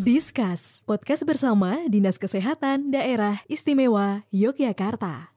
Discuss, podcast bersama Dinas Kesehatan Daerah Istimewa Yogyakarta.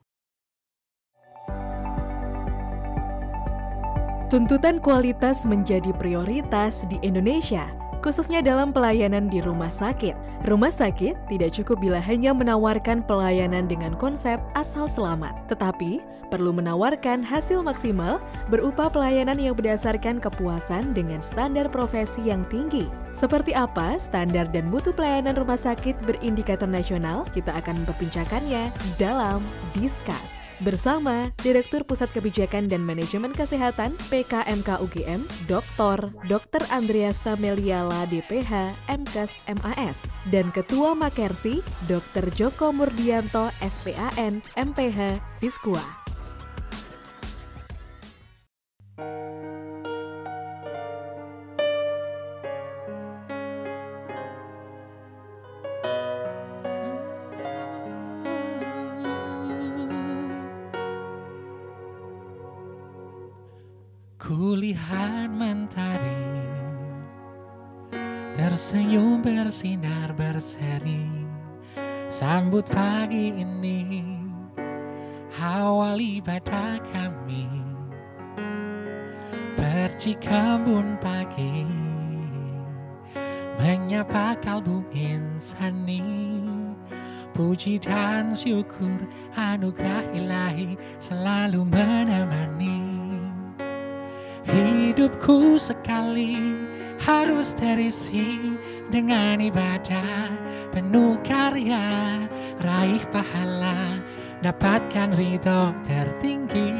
Tuntutan kualitas menjadi prioritas di Indonesia, khususnya dalam pelayanan di rumah sakit. Rumah sakit tidak cukup bila hanya menawarkan pelayanan dengan konsep asal selamat, tetapi perlu menawarkan hasil maksimal berupa pelayanan yang berdasarkan kepuasan dengan standar profesi yang tinggi. Seperti apa standar dan mutu pelayanan rumah sakit berindikator nasional? Kita akan memperbincangkannya dalam Discuss. Bersama Direktur Pusat Kebijakan dan Manajemen Kesehatan PKMK UGM, Dr. Andreas Tameliala DPH MKes MAS, dan Ketua Makersi, Dr. Joko Murdianto SPAN MPH Fiskua. Kulihat mentari tersenyum bersinar berseri, sambut pagi ini, awal ibadah kami, percik embun pagi, menyapa kalbu insani, puji dan syukur anugerah ilahi selalu menemani. Hidupku sekali harus terisi dengan ibadah, penuh karya, raih pahala, dapatkan ridho tertinggi.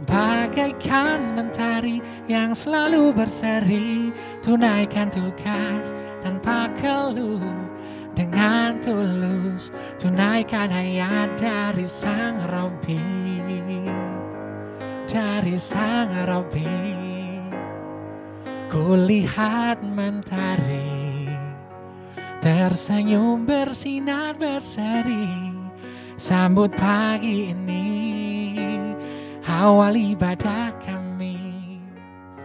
Bagaikan mentari yang selalu berseri, tunaikan tugas tanpa keluh, dengan tulus tunaikan hayat dari Sang Robbi. Dari Sang Robbi, kulihat mentari tersenyum bersinar berseri, sambut pagi ini, awal ibadah kami.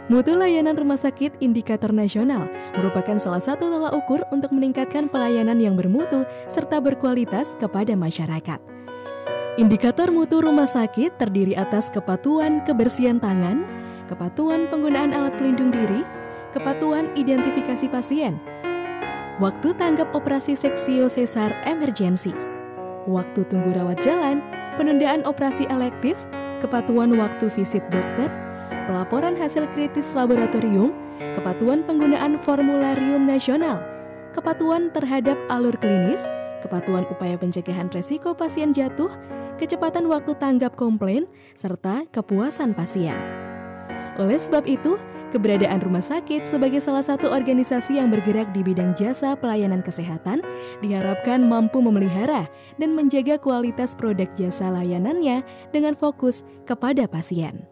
Mutu layanan rumah sakit indikator nasional merupakan salah satu tolak ukur untuk meningkatkan pelayanan yang bermutu serta berkualitas kepada masyarakat. Indikator mutu rumah sakit terdiri atas kepatuhan kebersihan tangan, kepatuhan penggunaan alat pelindung diri, kepatuhan identifikasi pasien, waktu tanggap operasi seksio sesar emergensi, waktu tunggu rawat jalan, penundaan operasi elektif, kepatuhan waktu visit dokter, pelaporan hasil kritis laboratorium, kepatuhan penggunaan formularium nasional, kepatuhan terhadap alur klinis, kepatuhan upaya pencegahan resiko pasien jatuh, kecepatan waktu tanggap komplain, serta kepuasan pasien. Oleh sebab itu, keberadaan rumah sakit sebagai salah satu organisasi yang bergerak di bidang jasa pelayanan kesehatan diharapkan mampu memelihara dan menjaga kualitas produk jasa layanannya dengan fokus kepada pasien.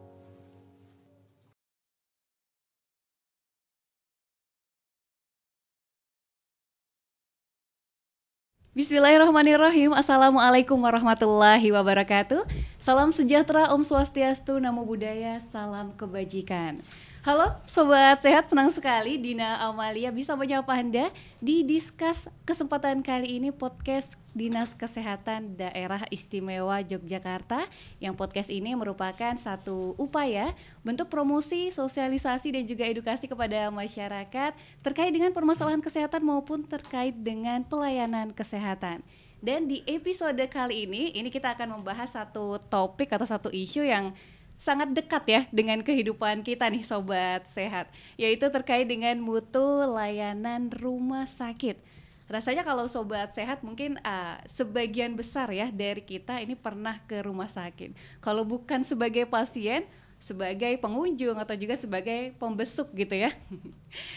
Bismillahirrahmanirrahim. Assalamualaikum warahmatullahi wabarakatuh. Salam sejahtera, Om Swastiastu, Namo Buddhaya, salam kebajikan. Halo Sobat Sehat, senang sekali Dina Amalia bisa menyapa Anda di Discuss kesempatan kali ini podcast Dinas Kesehatan Daerah Istimewa Yogyakarta, yang podcast ini merupakan satu upaya bentuk promosi, sosialisasi dan juga edukasi kepada masyarakat terkait dengan permasalahan kesehatan maupun terkait dengan pelayanan kesehatan. Dan di episode kali ini kita akan membahas satu topik atau satu isu yang sangat dekat ya dengan kehidupan kita nih Sobat Sehat, yaitu terkait dengan mutu layanan rumah sakit. Rasanya kalau Sobat Sehat mungkin sebagian besar ya dari kita ini pernah ke rumah sakit. Kalau bukan sebagai pasien, sebagai pengunjung atau juga sebagai pembesuk gitu ya.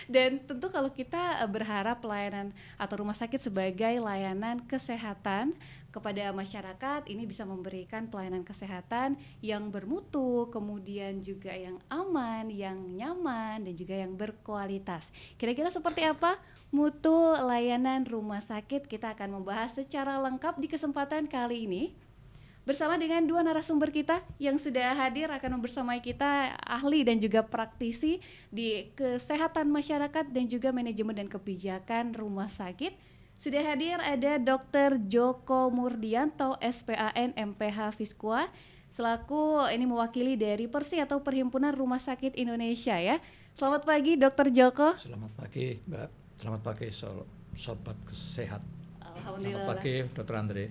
Dan tentu kalau kita berharap pelayanan atau rumah sakit sebagai layanan kesehatan kepada masyarakat ini bisa memberikan pelayanan kesehatan yang bermutu, kemudian juga yang aman, yang nyaman, dan juga yang berkualitas. Kira-kira seperti apa mutu layanan rumah sakit? Kita akan membahas secara lengkap di kesempatan kali ini bersama dengan dua narasumber kita yang sudah hadir akan membersamai kita, ahli dan juga praktisi di kesehatan masyarakat dan juga manajemen dan kebijakan rumah sakit. Sudah hadir ada Dr. Djoko Murdianto, SPAN MPH Fiskua, selaku ini mewakili dari PERSI atau Perhimpunan Rumah Sakit Indonesia ya. Selamat pagi Dr. Djoko. Selamat pagi Mbak, selamat pagi sobat sehat. Alhamdulillah. Selamat pagi Dr. Andre.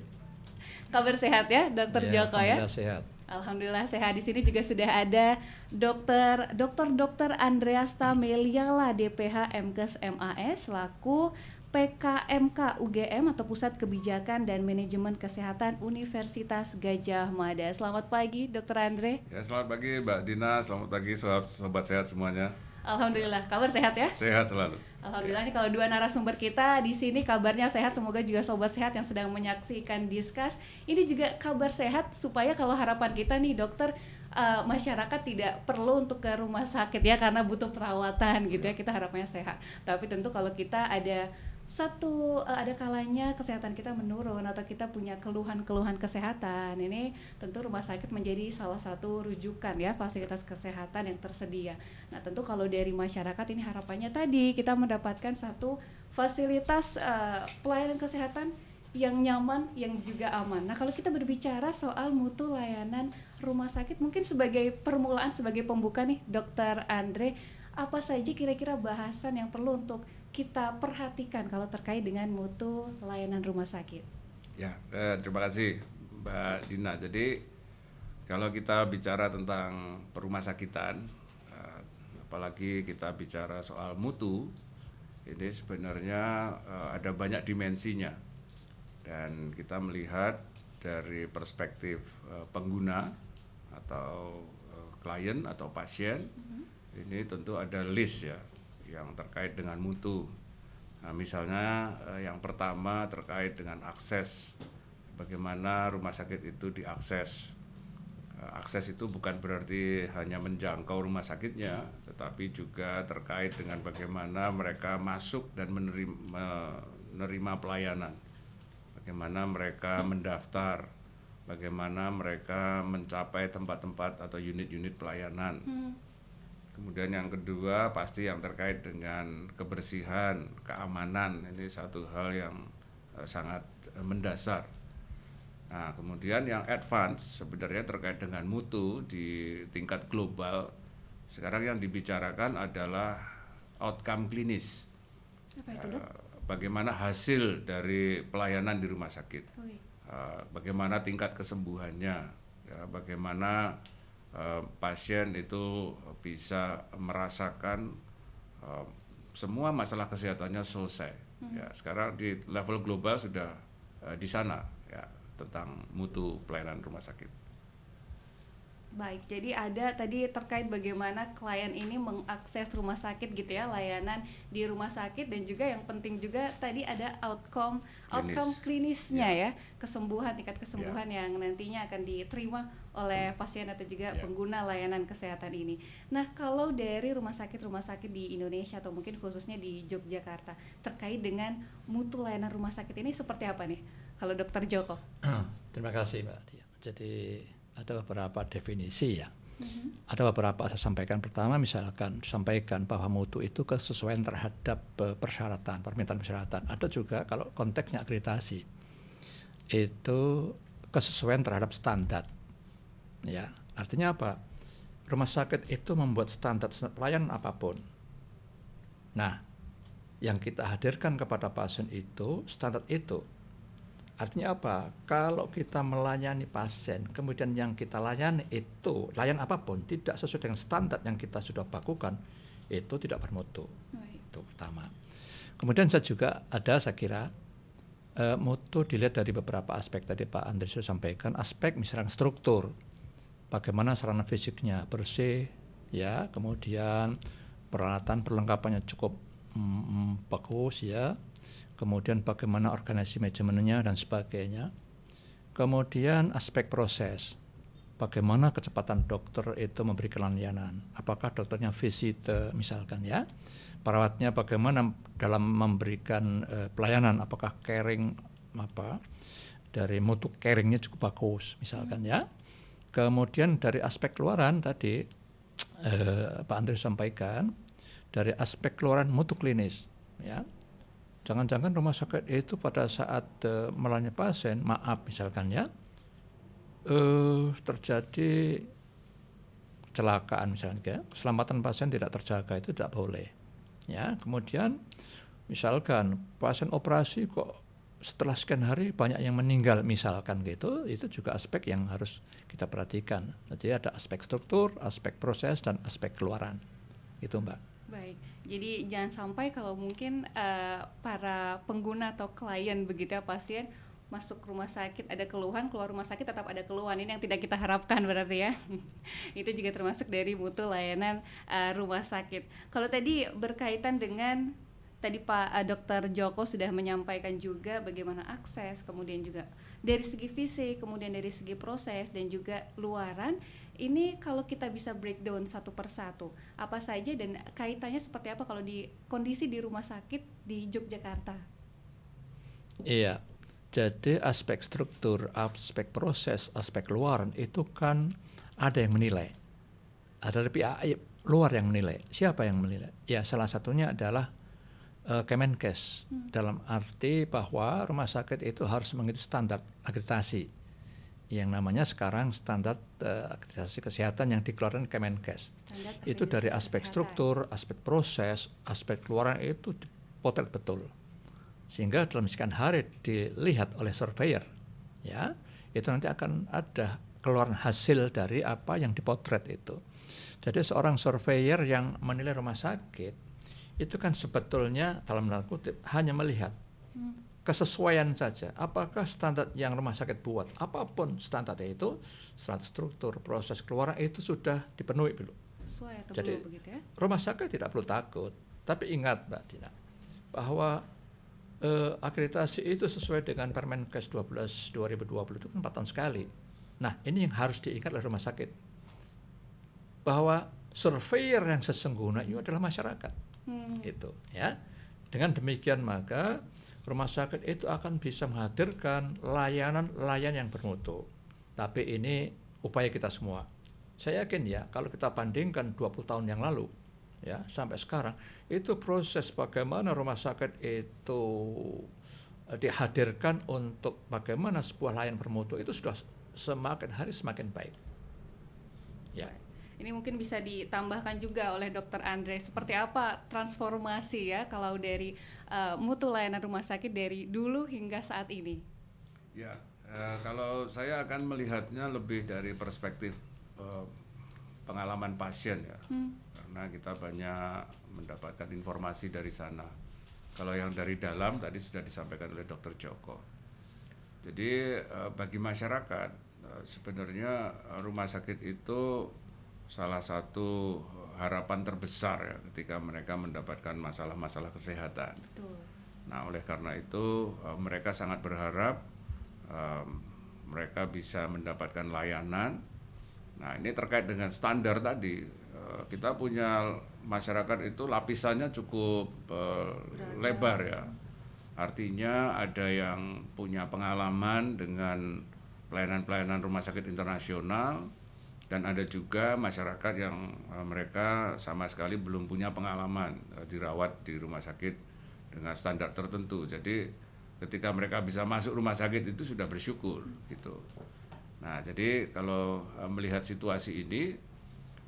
Kabar sehat ya Dr. Djoko ya? Alhamdulillah sehat. Alhamdulillah sehat. Di sini juga sudah ada Dr. Andreasta Meliala DPH MKes MAS selaku PKMK UGM atau Pusat Kebijakan dan Manajemen Kesehatan Universitas Gadjah Mada. Selamat pagi Dr. Andre. Ya, selamat pagi Mbak Dina, selamat pagi sobat sehat semuanya. Alhamdulillah, kabar sehat ya? Sehat selalu. Alhamdulillah nih kalau dua narasumber kita di sini kabarnya sehat, semoga juga sobat sehat yang sedang menyaksikan Discuss ini juga kabar sehat supaya kalau harapan kita nih dokter masyarakat tidak perlu untuk ke rumah sakit ya karena butuh perawatan gitu ya, kita harapannya sehat. Tapi tentu kalau kita ada kalanya kesehatan kita menurun atau kita punya keluhan-keluhan kesehatan, ini tentu rumah sakit menjadi salah satu rujukan ya fasilitas kesehatan yang tersedia. Nah tentu kalau dari masyarakat ini harapannya tadi kita mendapatkan satu fasilitas pelayanan kesehatan yang nyaman, yang juga aman. Nah kalau kita berbicara soal mutu layanan rumah sakit, mungkin sebagai permulaan, sebagai pembuka nih Dr. Andre, apa saja kira-kira bahasan yang perlu untuk kita perhatikan kalau terkait dengan mutu layanan rumah sakit? Ya, terima kasih Mbak Dina. Jadi kalau kita bicara tentang perumah sakitan, apalagi kita bicara soal mutu, ini sebenarnya ada banyak dimensinya. Dan kita melihat dari perspektif pengguna atau klien atau pasien, ini tentu ada list ya yang terkait dengan mutu. Nah, misalnya yang pertama terkait dengan akses, bagaimana rumah sakit itu diakses. Akses itu bukan berarti hanya menjangkau rumah sakitnya, tetapi juga terkait dengan bagaimana mereka masuk dan menerima pelayanan, bagaimana mereka mendaftar, bagaimana mereka mencapai tempat-tempat atau unit-unit pelayanan. Kemudian yang kedua pasti yang terkait dengan kebersihan, keamanan, ini satu hal yang sangat mendasar. Nah, kemudian yang advance sebenarnya terkait dengan mutu di tingkat global, sekarang yang dibicarakan adalah outcome klinis. Apa itu, Dok? Bagaimana hasil dari pelayanan di rumah sakit, bagaimana tingkat kesembuhannya, ya, bagaimana pasien itu bisa merasakan semua masalah kesehatannya selesai. Ya, sekarang di level global sudah di sana ya tentang mutu pelayanan rumah sakit. Baik, jadi ada tadi terkait bagaimana klien ini mengakses rumah sakit gitu ya, layanan di rumah sakit, dan juga yang penting juga tadi ada outcome klinisnya ya, kesembuhan, tingkat kesembuhan yang nantinya akan diterima oleh pasien atau juga pengguna layanan kesehatan ini. Nah, kalau dari rumah sakit di Indonesia atau mungkin khususnya di Yogyakarta terkait dengan mutu layanan rumah sakit ini seperti apa nih? Kalau Dr. Djoko? Terima kasih Mbak Tia. Jadi ada beberapa definisi ya. Ada beberapa saya sampaikan. Pertama misalkan sampaikan bahwa mutu itu kesesuaian terhadap persyaratan, permintaan persyaratan. Ada juga kalau konteksnya akreditasi itu kesesuaian terhadap standar. Ya, artinya apa? Rumah sakit itu membuat standar pelayanan apapun. Nah, yang kita hadirkan kepada pasien itu standar itu. Artinya apa? Kalau kita melayani pasien, kemudian yang kita layani itu, layan apapun, tidak sesuai dengan standar yang kita sudah bakukan, itu tidak bermutu. Itu pertama. Kemudian saya kira, mutu dilihat dari beberapa aspek. Tadi Pak Andri sudah sampaikan, aspek misalnya struktur. Bagaimana sarana fisiknya bersih, ya, kemudian peralatan perlengkapannya cukup bagus, ya. Kemudian bagaimana organisasi manajemennya dan sebagainya. Kemudian aspek proses, bagaimana kecepatan dokter itu memberikan layanan. Apakah dokternya visite misalkan ya, perawatnya bagaimana dalam memberikan pelayanan, apakah caring dari mutu caringnya cukup bagus misalkan ya. Kemudian dari aspek keluaran tadi Pak Andre sampaikan, dari aspek keluaran mutu klinis ya. Jangan-jangan rumah sakit itu pada saat melayani pasien, maaf misalkan ya, terjadi kecelakaan misalnya, ya, keselamatan pasien tidak terjaga, itu tidak boleh. Ya, kemudian misalkan pasien operasi kok setelah sekian hari banyak yang meninggal misalkan gitu, itu juga aspek yang harus kita perhatikan. Jadi ada aspek struktur, aspek proses, dan aspek keluaran. Itu Mbak. Baik, jadi jangan sampai kalau mungkin para pengguna atau klien begitu ya, pasien masuk rumah sakit ada keluhan, keluar rumah sakit tetap ada keluhan, ini yang tidak kita harapkan berarti ya. Itu juga termasuk dari mutu layanan rumah sakit. Kalau tadi berkaitan dengan tadi Pak Dr. Joko sudah menyampaikan juga bagaimana akses, kemudian juga dari segi fisik, kemudian dari segi proses dan juga luaran. Ini kalau kita bisa breakdown satu persatu, apa saja dan kaitannya seperti apa kalau di kondisi di rumah sakit di Yogyakarta? Iya, jadi aspek struktur, aspek proses, aspek luaran itu kan ada yang menilai. Ada dari pihak luar yang menilai. Siapa yang menilai? Ya salah satunya adalah Kemenkes, dalam arti bahwa rumah sakit itu harus mengikuti standar akreditasi yang namanya sekarang standar akreditasi kesehatan yang dikeluarkan Kemenkes. Itu dari aspek struktur, aspek proses, aspek keluaran itu dipotret betul. Sehingga dalam sekian hari dilihat oleh surveyor, ya, itu nanti akan ada keluaran hasil dari apa yang dipotret itu. Jadi seorang surveyor yang menilai rumah sakit itu kan sebetulnya dalam tanda kutip hanya melihat kesesuaian saja. Apakah standar yang rumah sakit buat, apapun standarnya itu, standar struktur, proses keluaran itu sudah dipenuhi belum? Sesuai atau jadi, belum begitu ya? Rumah sakit tidak perlu takut. Tapi ingat Mbak Dina, bahwa akreditasi itu sesuai dengan Permenkes 12 2020 itu kan 4 tahun sekali. Nah ini yang harus diingat oleh rumah sakit, bahwa surveyor yang sesungguhnya itu adalah masyarakat. Gitu ya. Dengan demikian maka rumah sakit itu akan bisa menghadirkan layanan yang bermutu. Tapi ini upaya kita semua. Saya yakin ya kalau kita bandingkan 20 tahun yang lalu ya sampai sekarang, itu proses bagaimana rumah sakit itu dihadirkan untuk bagaimana sebuah layanan bermutu itu sudah semakin hari semakin baik. Ya. Ini mungkin bisa ditambahkan juga oleh Dr. Andre, seperti apa transformasi ya kalau dari mutu layanan rumah sakit dari dulu hingga saat ini? Ya, kalau saya akan melihatnya lebih dari perspektif pengalaman pasien ya, karena kita banyak mendapatkan informasi dari sana. Kalau yang dari dalam tadi sudah disampaikan oleh Dr. Joko. Jadi bagi masyarakat sebenarnya rumah sakit itu salah satu harapan terbesar ya ketika mereka mendapatkan masalah-masalah kesehatan. Betul. Nah, oleh karena itu mereka sangat berharap mereka bisa mendapatkan layanan. Nah, ini terkait dengan standar tadi. Kita punya masyarakat itu lapisannya cukup lebar ya. Artinya ada yang punya pengalaman dengan pelayanan-pelayanan rumah sakit internasional, dan ada juga masyarakat yang mereka sama sekali belum punya pengalaman dirawat di rumah sakit dengan standar tertentu. Jadi ketika mereka bisa masuk rumah sakit itu sudah bersyukur gitu. Nah, jadi kalau melihat situasi ini,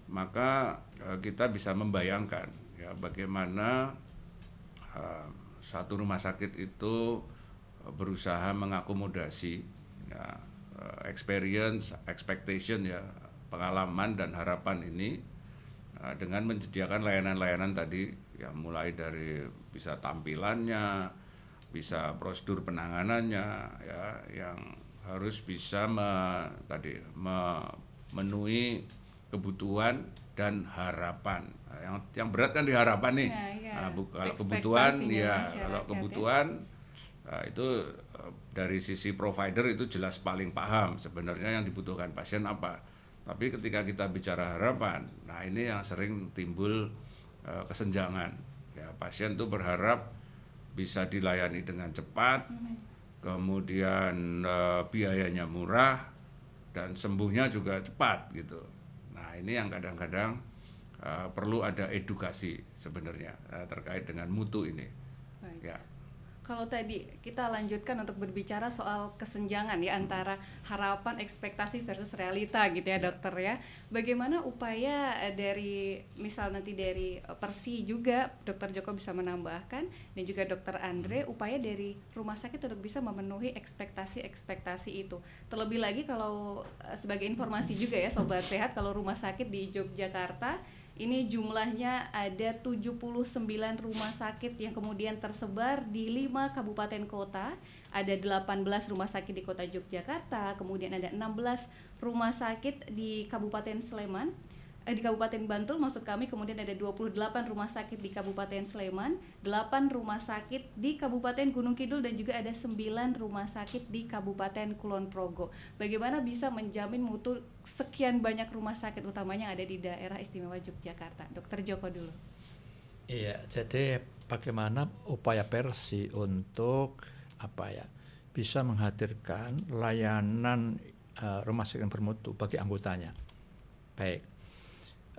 maka kita bisa membayangkan ya bagaimana satu rumah sakit itu berusaha mengakomodasi ya, experience, expectation ya, pengalaman dan harapan ini dengan menyediakan layanan-layanan tadi yang mulai dari bisa tampilannya, bisa prosedur penanganannya ya, yang harus bisa memenuhi kebutuhan dan harapan. Yang berat kan di harapan nih. Kalau kebutuhan ya, kalau kebutuhan itu dari sisi provider itu jelas paling paham sebenarnya yang dibutuhkan pasien apa. Tapi ketika kita bicara harapan, nah ini yang sering timbul kesenjangan. Ya, pasien tuh berharap bisa dilayani dengan cepat, kemudian biayanya murah, dan sembuhnya juga cepat gitu. Nah ini yang kadang-kadang perlu ada edukasi sebenarnya terkait dengan mutu ini. Baik. Ya. Kalau tadi kita lanjutkan untuk berbicara soal kesenjangan ya antara harapan, ekspektasi versus realita gitu ya dokter ya. Bagaimana upaya dari misal nanti dari Persi juga dokter Joko bisa menambahkan dan juga dokter Andre upaya dari rumah sakit untuk bisa memenuhi ekspektasi itu. Terlebih lagi kalau sebagai informasi juga ya Sobat Sehat, kalau rumah sakit di Yogyakarta ini jumlahnya ada 79 rumah sakit yang kemudian tersebar di 5 kabupaten kota. Ada 18 rumah sakit di kota Yogyakarta, kemudian ada 16 rumah sakit di Kabupaten Sleman, di Kabupaten Bantul maksud kami, kemudian ada 28 rumah sakit di Kabupaten Sleman, 8 rumah sakit di Kabupaten Gunung Kidul, dan juga ada 9 rumah sakit di Kabupaten Kulon Progo. Bagaimana bisa menjamin mutu sekian banyak rumah sakit utamanya ada di daerah istimewa Yogyakarta? Dokter Joko dulu. Iya, jadi bagaimana upaya Persi untuk bisa menghadirkan layanan rumah sakit yang bermutu bagi anggotanya. Baik.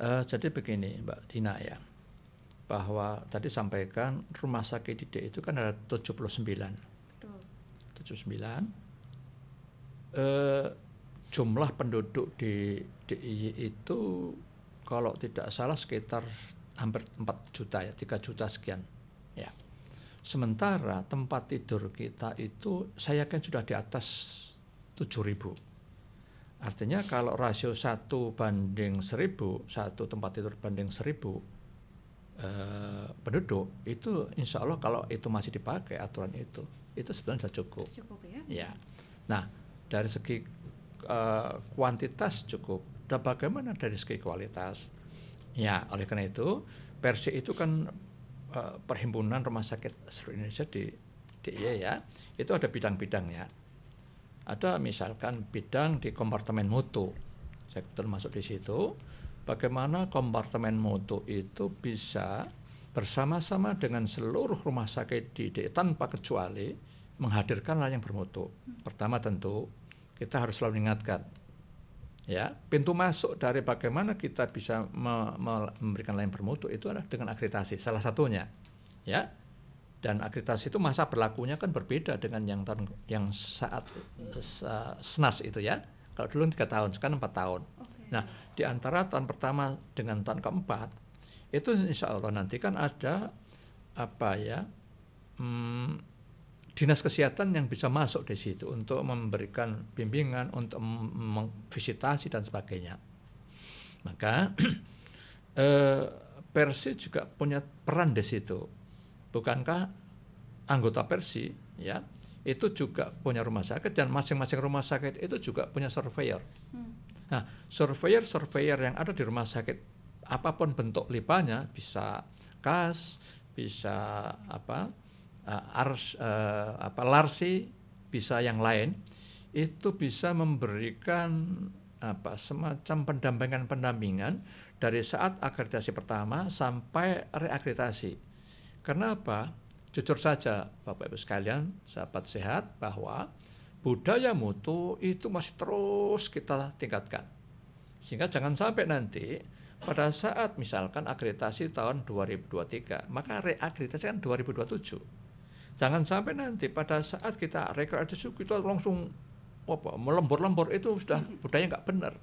Jadi begini Mbak Dina ya, bahwa tadi sampaikan rumah sakit di DIY itu kan ada 79. Betul. 79. Jumlah penduduk di DIY itu kalau tidak salah sekitar hampir 4 juta ya, 3 juta sekian ya. Sementara tempat tidur kita itu saya yakin sudah di atas 7.000. Artinya kalau rasio 1 banding 1.000, satu tempat tidur banding 1.000 penduduk, itu insya Allah kalau itu masih dipakai aturan itu sebenarnya sudah cukup. Cukup ya. Ya. Nah, dari segi kuantitas cukup. Dan bagaimana dari segi kualitas? Ya, oleh karena itu, Persi itu kan perhimpunan rumah sakit seluruh Indonesia di DIY ya, itu ada bidang-bidangnya. Ada misalkan bidang di kompartemen mutu, saya termasuk di situ. Bagaimana kompartemen mutu itu bisa bersama-sama dengan seluruh rumah sakit di DIY tanpa kecuali menghadirkan layanan bermutu. Pertama tentu kita harus selalu mengingatkan, ya, pintu masuk dari bagaimana kita bisa memberikan layanan bermutu itu adalah dengan akreditasi salah satunya, ya. Dan akreditasi itu masa berlakunya kan berbeda dengan yang saat SNAS itu ya. Kalau dulu 3 tahun, sekarang 4 tahun. Okay. Nah, di antara tahun pertama dengan tahun keempat, itu insya Allah nanti kan ada dinas kesehatan yang bisa masuk di situ untuk memberikan bimbingan, untuk memvisitasi dan sebagainya. Maka Persi juga punya peran di situ. Bukankah anggota Persi ya itu juga punya rumah sakit dan masing-masing rumah sakit itu juga punya surveyor. Nah, surveyor yang ada di rumah sakit apapun bentuk lipanya, bisa kas, bisa larsi, bisa yang lain, itu bisa memberikan semacam pendampingan dari saat akreditasi pertama sampai reakreditasi. Karena apa? Jujur saja Bapak Ibu sekalian, sahabat sehat, bahwa budaya mutu itu masih terus kita tingkatkan. Sehingga jangan sampai nanti pada saat misalkan akreditasi tahun 2023, maka reakreditasi kan 2027. Jangan sampai nanti pada saat kita reakreditasi kita langsung melembur-lembur, itu sudah budaya nggak benar.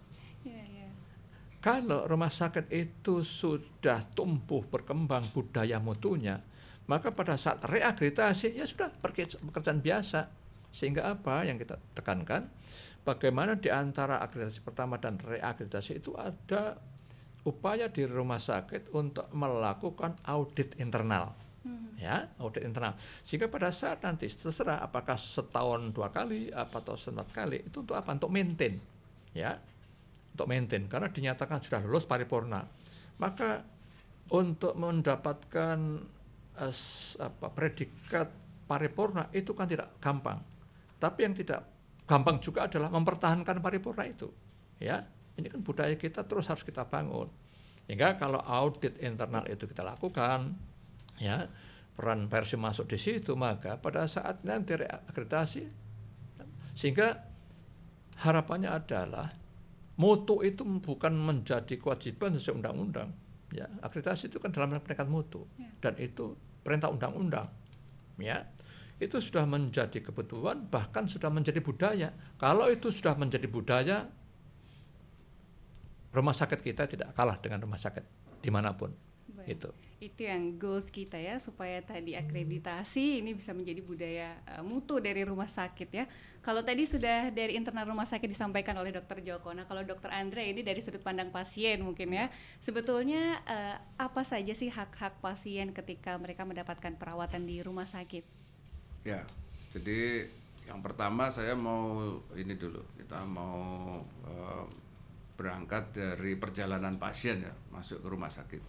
Kalau rumah sakit itu sudah tumbuh berkembang budaya mutunya, maka pada saat reakreditasi ya sudah pekerjaan biasa. Sehingga apa yang kita tekankan, bagaimana di antara akreditasi pertama dan reakreditasi itu ada upaya di rumah sakit untuk melakukan audit internal. Ya, audit internal. Sehingga pada saat nanti terserah apakah setahun 2 kali atau 4 kali, itu untuk apa? Untuk maintain. Ya. Untuk maintain, karena dinyatakan sudah lulus paripurna. Maka untuk mendapatkan predikat paripurna itu kan tidak gampang. Tapi yang tidak gampang juga adalah mempertahankan paripurna itu. Ya, ini kan budaya kita terus harus kita bangun. Sehingga kalau audit internal itu kita lakukan, ya, peran Persi masuk di situ, maka pada saat nanti reakreditasi, sehingga harapannya adalah mutu itu bukan menjadi kewajiban sesuai undang-undang. Ya, akreditasi itu kan dalam peringkat mutu, dan itu perintah undang-undang. Ya, itu sudah menjadi kebutuhan, bahkan sudah menjadi budaya. Kalau itu sudah menjadi budaya, rumah sakit kita tidak kalah dengan rumah sakit dimanapun. Itu yang goals kita ya, supaya tadi akreditasi ini bisa menjadi budaya mutu dari rumah sakit ya. Kalau tadi sudah dari internal rumah sakit disampaikan oleh Dr. Joko, nah kalau Dr. Andre ini dari sudut pandang pasien mungkin ya, sebetulnya apa saja sih hak-hak pasien ketika mereka mendapatkan perawatan di rumah sakit? Ya, jadi yang pertama saya mau ini dulu, kita mau berangkat dari perjalanan pasien ya masuk ke rumah sakit.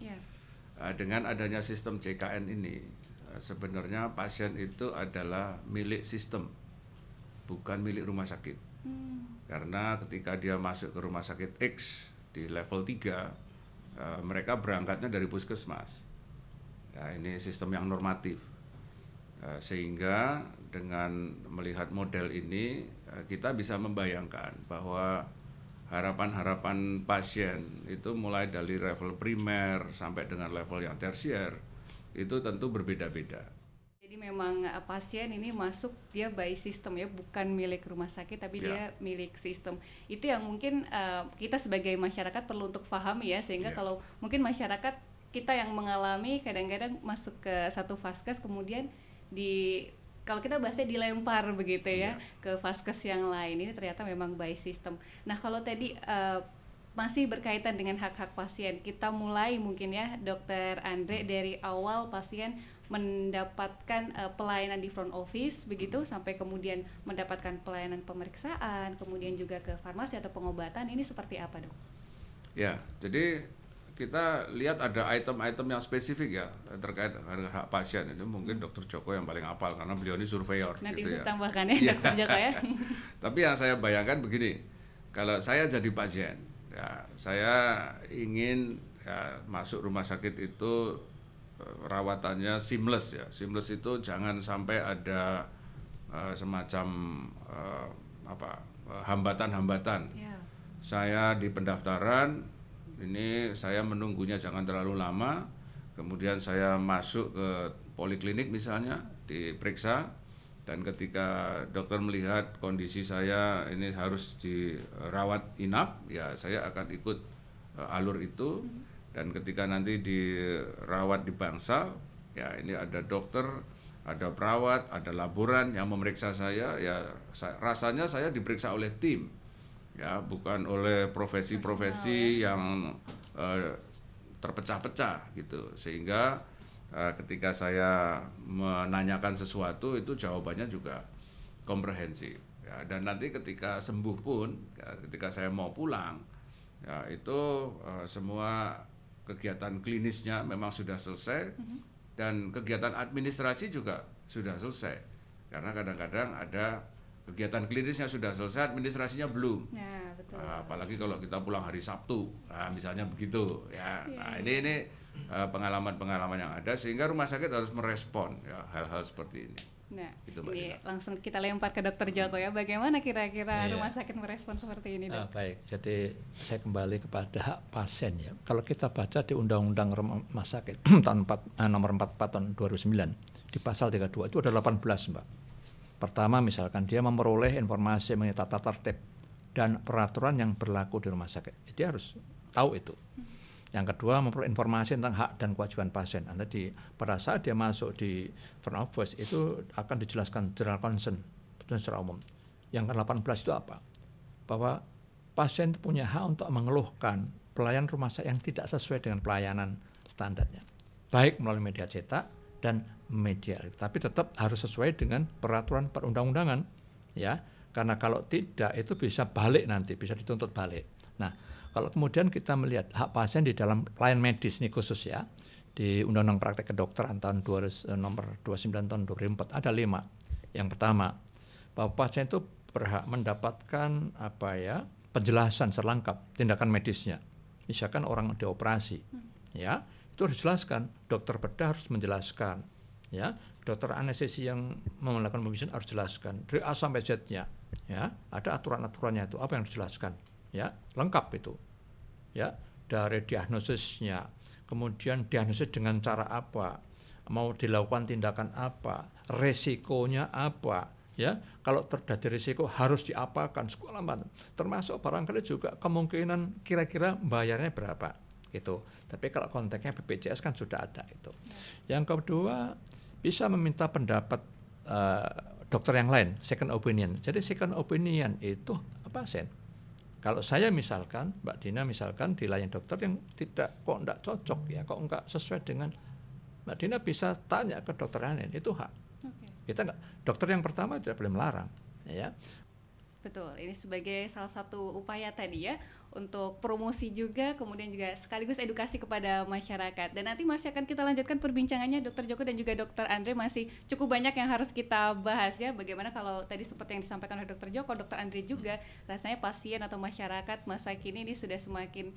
Dengan adanya sistem JKN ini, sebenarnya pasien itu adalah milik sistem, bukan milik rumah sakit. Karena ketika dia masuk ke rumah sakit X di level 3, mereka berangkatnya dari puskesmas. Ya, ini sistem yang normatif. Sehingga dengan melihat model ini, kita bisa membayangkan bahwa harapan-harapan pasien itu mulai dari level primer sampai dengan level yang tersier itu tentu berbeda-beda. Jadi memang pasien ini masuk dia by system ya, bukan milik rumah sakit tapi dia milik sistem. Itu yang mungkin kita sebagai masyarakat perlu untuk pahami ya, sehingga kalau mungkin masyarakat kita yang mengalami kadang-kadang masuk ke satu vaskes kemudian kalau kita bahasnya dilempar begitu ya ke vaskes yang lain, ini ternyata memang by system. Nah kalau tadi masih berkaitan dengan hak-hak pasien, kita mulai mungkin ya Dr. Andre dari awal pasien mendapatkan pelayanan di front office begitu sampai kemudian mendapatkan pelayanan pemeriksaan, kemudian juga ke farmasi atau pengobatan, ini seperti apa dok? Ya, jadi kita lihat ada item-item yang spesifik ya terkait dengan hak pasien. Itu mungkin Dr. Joko yang paling hafal karena beliau ini surveyor. Nanti gitu bisa tambahkan ya Dr. Joko ya. Tapi yang saya bayangkan begini, kalau saya jadi pasien, ya saya ingin masuk rumah sakit itu rawatannya seamless ya. Seamless itu jangan sampai ada semacam hambatan-hambatan. Saya di pendaftaran ini saya menunggunya jangan terlalu lama, kemudian saya masuk ke poliklinik misalnya, diperiksa, dan ketika dokter melihat kondisi saya ini harus dirawat inap, ya saya akan ikut alur itu, dan ketika nanti dirawat di Bangsal, ya ini ada dokter, ada perawat, ada laboran yang memeriksa saya, ya rasanya saya diperiksa oleh tim. Ya, bukan oleh profesi-profesi yang terpecah-pecah gitu, sehingga ketika saya menanyakan sesuatu itu jawabannya juga komprehensif ya. Dan nanti ketika sembuh pun ya, ketika saya mau pulang ya itu semua kegiatan klinisnya memang sudah selesai dan kegiatan administrasi juga sudah selesai, karena kadang-kadang ada kegiatan klinisnya sudah selesai, administrasinya belum. Nah, betul. Apalagi kalau kita pulang hari Sabtu, misalnya begitu ya. Nah, ini pengalaman-pengalaman yang ada sehingga rumah sakit harus merespon ya hal-hal seperti ini. Nah, ini langsung kita lempar ke Dr. Joko ya. Bagaimana kira-kira rumah sakit merespon seperti ini, Dok? Baik, jadi saya kembali kepada hak pasien ya. Kalau kita baca di Undang-Undang Rumah Sakit nomor 44 tahun 2009 di pasal 32 itu ada 18, Mbak. Pertama, misalkan dia memperoleh informasi mengenai tata tertib dan peraturan yang berlaku di rumah sakit. Dia harus tahu itu. Yang kedua, memperoleh informasi tentang hak dan kewajiban pasien. Nanti pada saat dia masuk di front office itu akan dijelaskan general concern secara umum. Yang ke-18 itu apa? Bahwa pasien punya hak untuk mengeluhkan pelayanan rumah sakit yang tidak sesuai dengan pelayanan standarnya. Baik melalui media cetak dan media, tapi tetap harus sesuai dengan peraturan perundang-undangan ya, karena kalau tidak itu bisa balik, nanti bisa dituntut balik. Nah, kalau kemudian kita melihat hak pasien di dalam pelayanan medis ini khusus ya, di Undang-Undang Praktek Kedokteran tahun nomor 29 tahun 2004 ada 5. Yang pertama, bahwa pasien itu berhak mendapatkan penjelasan selengkap tindakan medisnya. Misalkan orang dioperasi ya, itu harus dijelaskan, dokter bedah harus menjelaskan ya. Dokter anestesi yang melakukan pembicaraan harus jelaskan dari A sampai Z-nya, ya. Ada aturan-aturannya itu, apa yang dijelaskan, ya, lengkap itu, ya. Dari diagnosisnya, kemudian diagnosis dengan cara apa, mau dilakukan tindakan apa, resikonya apa, ya. Kalau terjadi risiko harus diapakan, segala macam. Termasuk barangkali juga kemungkinan kira-kira bayarnya berapa, gitu. Tapi kalau konteksnya BPJS kan sudah ada itu. Yang kedua, bisa meminta pendapat dokter yang lain, second opinion. Jadi second opinion itu pasien. Kalau saya misalkan, Mbak Dina misalkan dilayani dokter yang tidak cocok ya, kok enggak sesuai dengan Mbak Dina bisa tanya ke dokter yang lain, itu hak. Kita enggak, dokter yang pertama tidak boleh melarang, ya. Betul, ini sebagai salah satu upaya tadi ya untuk promosi juga, kemudian juga sekaligus edukasi kepada masyarakat. Dan nanti masih akan kita lanjutkan perbincangannya, Dr. Joko dan juga Dr. Andre, masih cukup banyak yang harus kita bahas ya. Bagaimana kalau tadi seperti yang disampaikan oleh Dr. Joko, Dr. Andre juga, rasanya pasien atau masyarakat masa kini ini sudah semakin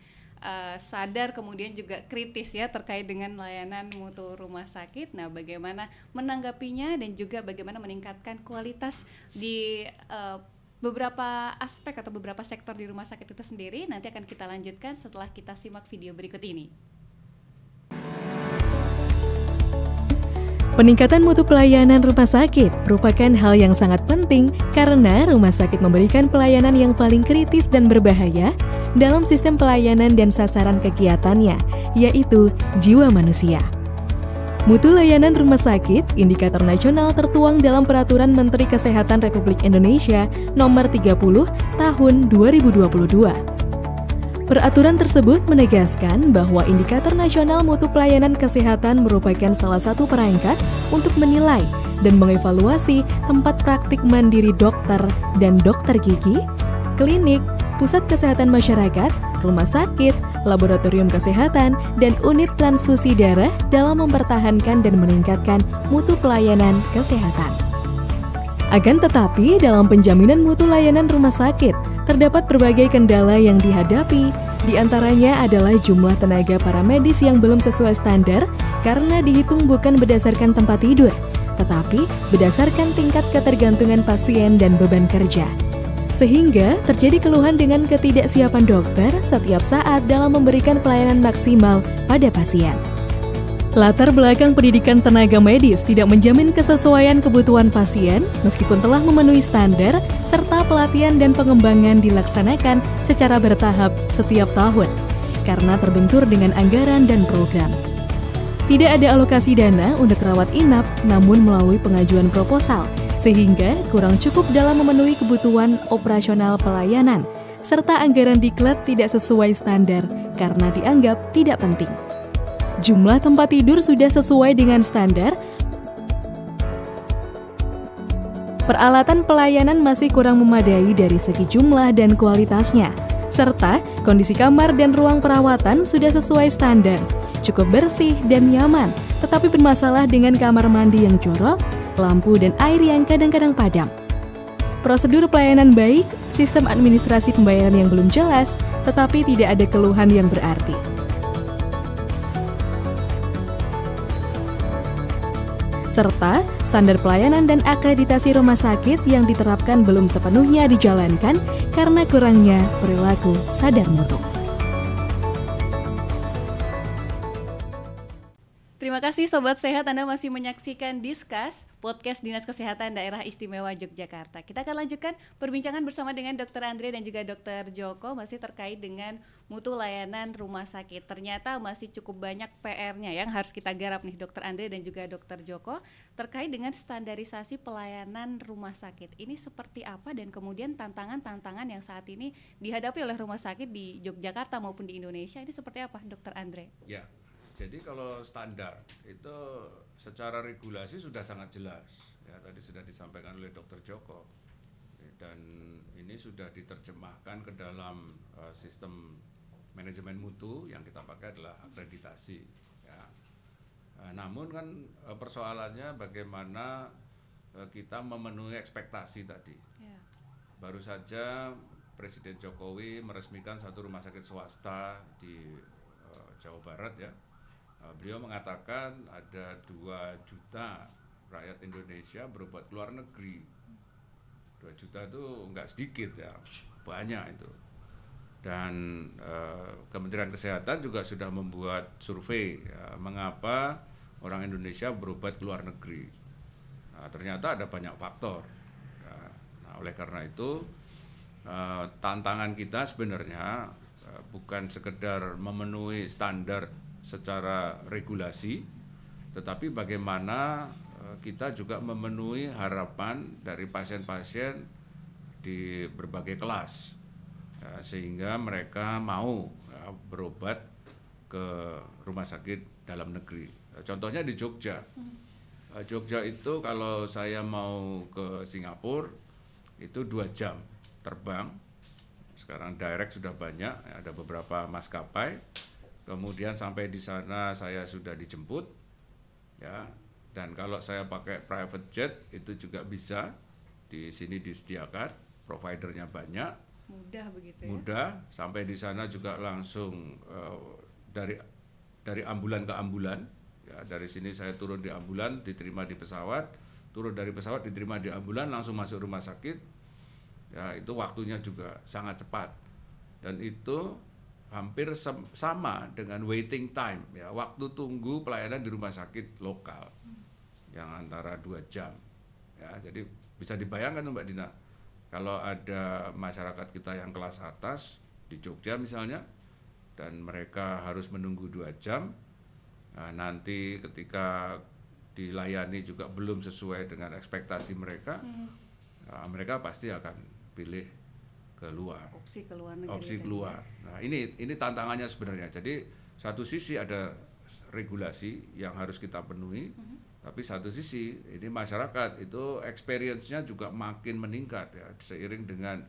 sadar, kemudian juga kritis ya terkait dengan layanan mutu rumah sakit. Nah, bagaimana menanggapinya dan juga bagaimana meningkatkan kualitas di beberapa aspek atau beberapa sektor di rumah sakit itu sendiri nanti akan kita lanjutkan setelah kita simak video berikut ini. Peningkatan mutu pelayanan rumah sakit merupakan hal yang sangat penting karena rumah sakit memberikan pelayanan yang paling kritis dan berbahaya dalam sistem pelayanan dan sasaran kegiatannya, yaitu jiwa manusia. Mutu layanan rumah sakit, indikator nasional tertuang dalam Peraturan Menteri Kesehatan Republik Indonesia Nomor 30 Tahun 2022. Peraturan tersebut menegaskan bahwa indikator nasional mutu pelayanan kesehatan merupakan salah satu perangkat untuk menilai dan mengevaluasi tempat praktik mandiri dokter dan dokter gigi, klinik, pusat kesehatan masyarakat, rumah sakit, laboratorium kesehatan, dan unit transfusi darah dalam mempertahankan dan meningkatkan mutu pelayanan kesehatan. Akan tetapi, dalam penjaminan mutu layanan rumah sakit, terdapat berbagai kendala yang dihadapi, di antaranya adalah jumlah tenaga paramedis yang belum sesuai standar karena dihitung bukan berdasarkan tempat tidur, tetapi berdasarkan tingkat ketergantungan pasien dan beban kerja. Sehingga terjadi keluhan dengan ketidaksiapan dokter setiap saat dalam memberikan pelayanan maksimal pada pasien. Latar belakang pendidikan tenaga medis tidak menjamin kesesuaian kebutuhan pasien meskipun telah memenuhi standar serta pelatihan dan pengembangan dilaksanakan secara bertahap setiap tahun karena terbentur dengan anggaran dan program. Tidak ada alokasi dana untuk rawat inap namun melalui pengajuan proposal sehingga kurang cukup dalam memenuhi kebutuhan operasional pelayanan, serta anggaran diklat tidak sesuai standar karena dianggap tidak penting. Jumlah tempat tidur sudah sesuai dengan standar, peralatan pelayanan masih kurang memadai dari segi jumlah dan kualitasnya, serta kondisi kamar dan ruang perawatan sudah sesuai standar, cukup bersih dan nyaman, tetapi bermasalah dengan kamar mandi yang jorok, lampu dan air yang kadang-kadang padam. Prosedur pelayanan baik, sistem administrasi pembayaran yang belum jelas, tetapi tidak ada keluhan yang berarti. Serta standar pelayanan dan akreditasi rumah sakit yang diterapkan belum sepenuhnya dijalankan karena kurangnya perilaku sadar mutu. Terima kasih Sobat Sehat, Anda masih menyaksikan Discuss, podcast Dinas Kesehatan Daerah Istimewa Yogyakarta. Kita akan lanjutkan perbincangan bersama dengan Dr. Andre dan juga Dr. Joko masih terkait dengan mutu layanan rumah sakit. Ternyata masih cukup banyak PR-nya yang harus kita garap nih Dr. Andre dan juga Dr. Joko terkait dengan standarisasi pelayanan rumah sakit. Ini seperti apa dan kemudian tantangan-tantangan yang saat ini dihadapi oleh rumah sakit di Yogyakarta maupun di Indonesia ini seperti apa Dr. Andre? Ya. Jadi kalau standar itu secara regulasi sudah sangat jelas, ya tadi sudah disampaikan oleh Dr. Joko, dan ini sudah diterjemahkan ke dalam sistem manajemen mutu yang kita pakai adalah akreditasi. Ya. Namun kan persoalannya bagaimana kita memenuhi ekspektasi tadi. Ya. Baru saja Presiden Jokowi meresmikan satu rumah sakit swasta di Jawa Barat ya. Beliau mengatakan ada 2 juta rakyat Indonesia berobat ke luar negeri. 2 juta itu enggak sedikit ya, banyak itu. Dan Kementerian Kesehatan juga sudah membuat survei ya, mengapa orang Indonesia berobat ke luar negeri. Nah, ternyata ada banyak faktor. Ya, nah, oleh karena itu tantangan kita sebenarnya bukan sekedar memenuhi standar secara regulasi, tetapi bagaimana kita juga memenuhi harapan dari pasien-pasien di berbagai kelas, ya, sehingga mereka mau ya, berobat ke rumah sakit dalam negeri. Contohnya di Jogja. Jogja itu kalau saya mau ke Singapura itu 2 jam terbang. Sekarang direct sudah banyak, ada beberapa maskapai. Kemudian sampai di sana saya sudah dijemput, ya. Dan kalau saya pakai private jet itu juga bisa, di sini disediakan, providernya banyak. Mudah begitu ya? Mudah, sampai di sana juga langsung dari ambulan ke ambulan. Ya, dari sini saya turun di ambulan, diterima di pesawat, turun dari pesawat diterima di ambulan, langsung masuk rumah sakit. Ya, itu waktunya juga sangat cepat. Dan itu hampir sama dengan waiting time, ya, waktu tunggu pelayanan di rumah sakit lokal yang antara 2 jam. Ya, jadi bisa dibayangkan Mbak Dina, kalau ada masyarakat kita yang kelas atas di Jogja misalnya, dan mereka harus menunggu 2 jam, nah, nanti ketika dilayani juga belum sesuai dengan ekspektasi mereka, nah, mereka pasti akan pilih keluar. Opsi keluar negeri. Opsi keluar. Nah, ini tantangannya sebenarnya. Jadi satu sisi ada regulasi yang harus kita penuhi, tapi satu sisi ini masyarakat itu experience-nya juga makin meningkat ya, seiring dengan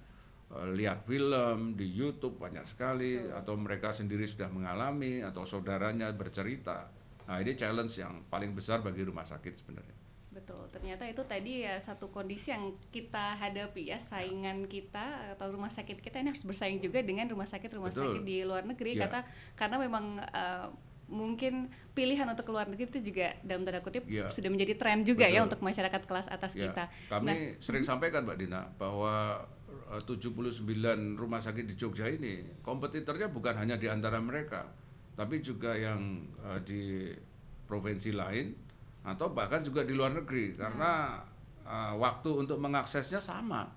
lihat film di YouTube banyak sekali. Betul. Atau mereka sendiri sudah mengalami atau saudaranya bercerita. Nah, ini challenge yang paling besar bagi rumah sakit sebenarnya. Betul, ternyata itu tadi ya satu kondisi yang kita hadapi ya, saingan kita atau rumah sakit kita ini harus bersaing juga dengan rumah sakit sakit di luar negeri, ya. Karena memang mungkin pilihan untuk keluar negeri itu juga dalam tanda kutip sudah menjadi tren juga. Betul. Ya untuk masyarakat kelas atas kita. Kami sering sampaikan Mbak Dina bahwa 79 rumah sakit di Jogja ini kompetitornya bukan hanya di antara mereka, tapi juga yang di provinsi lain atau bahkan juga di luar negeri, karena waktu untuk mengaksesnya sama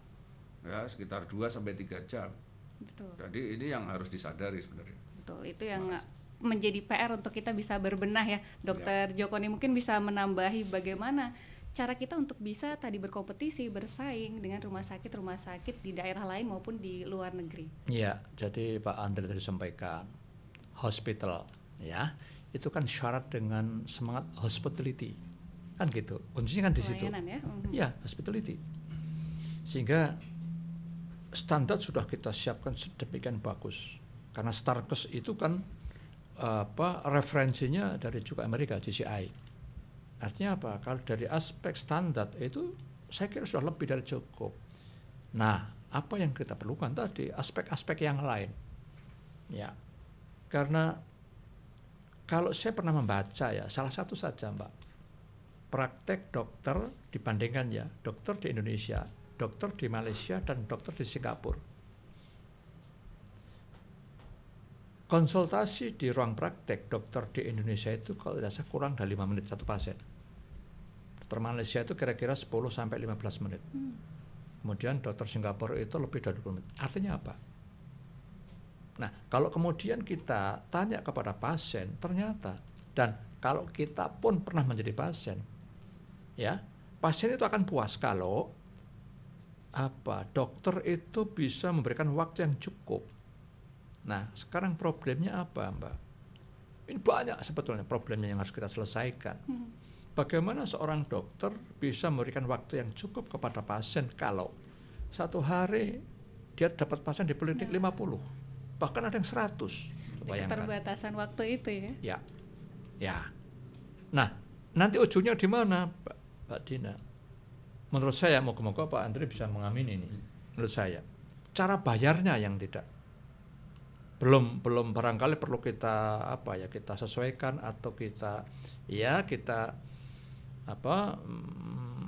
ya, sekitar 2-3 jam. Betul. Jadi ini yang harus disadari sebenarnya. Betul, itu yang menjadi PR untuk kita bisa berbenah ya, Dokter Joko ini mungkin bisa menambahi bagaimana cara kita untuk bisa tadi berkompetisi, bersaing dengan rumah sakit di daerah lain maupun di luar negeri. Iya, jadi Pak Andre tadi sampaikan hospital ya, itu kan syarat dengan semangat hospitality, kan gitu. Kuncinya kan di situ. Ya, hospitality. Sehingga standar sudah kita siapkan sedemikian bagus. Karena Starkes itu kan referensinya dari juga Amerika, JCI. Artinya apa? Kalau dari aspek standar itu saya kira sudah lebih dari cukup. Nah, apa yang kita perlukan tadi aspek-aspek yang lain. Ya. Karena kalau saya pernah membaca ya, salah satu saja Mbak, praktek dokter dibandingkan ya, dokter di Indonesia, dokter di Malaysia, dan dokter di Singapura. Konsultasi di ruang praktek dokter di Indonesia itu kalau tidak salah kurang dari 5 menit satu pasien. Dokter Malaysia itu kira-kira 10-15 menit. Kemudian dokter Singapura itu lebih dari 20 menit. Artinya apa? Nah, kalau kemudian kita tanya kepada pasien, ternyata, dan kalau kita pun pernah menjadi pasien, ya, pasien itu akan puas kalau dokter itu bisa memberikan waktu yang cukup. Nah, sekarang problemnya apa, Mbak? Ini banyak sebetulnya problemnya yang harus kita selesaikan. Bagaimana seorang dokter bisa memberikan waktu yang cukup kepada pasien kalau satu hari dia dapat pasien di klinik 50. Bahkan ada yang 100. Keterbatasan waktu itu ya? Ya. Nah, nanti ujungnya di mana, Mbak Dina? Menurut saya, moga-moga Pak Andre bisa mengamini ini. Menurut saya, cara bayarnya yang tidak belum barangkali perlu kita kita sesuaikan atau kita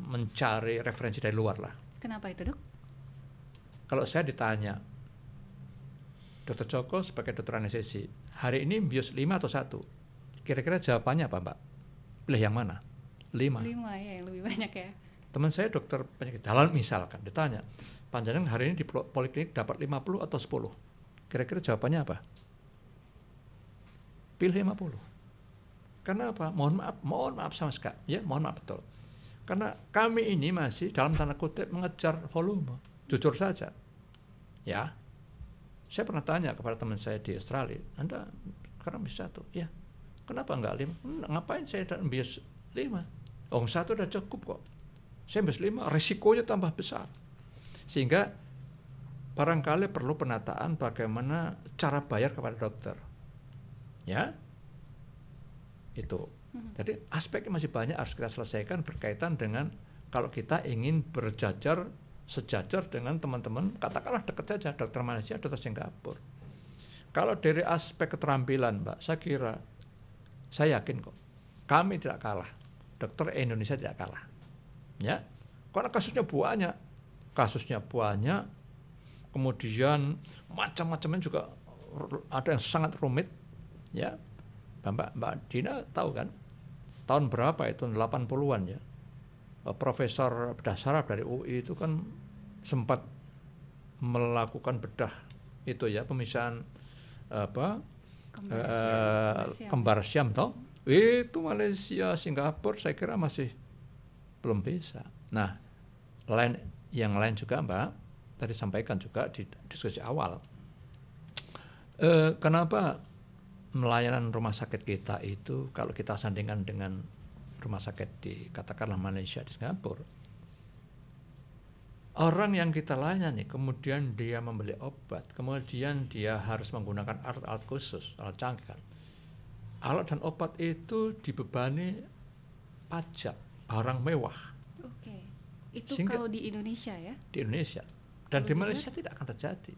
mencari referensi dari luar lah. Kenapa itu, Dok? Kalau saya ditanya, Dr. Joko sebagai dokter anestesi, hari ini bios 5 atau 1? Kira-kira jawabannya apa, Mbak? Pilih yang mana? 5. 5 ya, yang lebih banyak ya. Teman saya dokter penyakit dalam misalkan ditanya, panjenengan hari ini di poliklinik dapat 50 atau 10? Kira-kira jawabannya apa? Pilih 50. Karena apa? Mohon maaf sama sekali. Ya, mohon maaf betul. Karena kami ini masih dalam tanda kutip mengejar volume. Jujur saja. Ya. Saya pernah tanya kepada teman saya di Australia, Anda sekarang bisa 1? Ya. Kenapa enggak 5? Ngapain saya bias 5? 1 udah cukup kok. Saya bias 5, risikonya tambah besar. Sehingga barangkali perlu penataan bagaimana cara bayar kepada dokter. Ya. Itu. Jadi aspeknya masih banyak harus kita selesaikan berkaitan dengan kalau kita ingin sejajar dengan teman-teman, katakanlah dekat saja, dokter Malaysia, dokter Singapura. Kalau dari aspek keterampilan, Mbak, saya yakin kok, kami tidak kalah, dokter Indonesia tidak kalah. Ya, karena kasusnya banyak, kemudian macam-macamnya juga ada yang sangat rumit, ya. Mbak Dina tahu kan, tahun berapa itu, 80-an ya, Profesor bedah saraf dari UI itu kan sempat melakukan bedah itu ya, pemisahan kembar siam toh, itu Malaysia, Singapura saya kira masih belum bisa. Nah, yang lain juga Mbak tadi sampaikan juga di diskusi awal, kenapa melayanan rumah sakit kita itu kalau kita sandingkan dengan rumah sakit di katakanlah Malaysia, di Singapura, orang yang kita layani kemudian dia membeli obat, kemudian dia harus menggunakan alat-alat khusus, alat canggih kan. Alat dan obat itu dibebani pajak, barang mewah. Oke. Itu Sehingga, kalau di Indonesia ya? Di Indonesia. Dan di Malaysia tidak akan terjadi.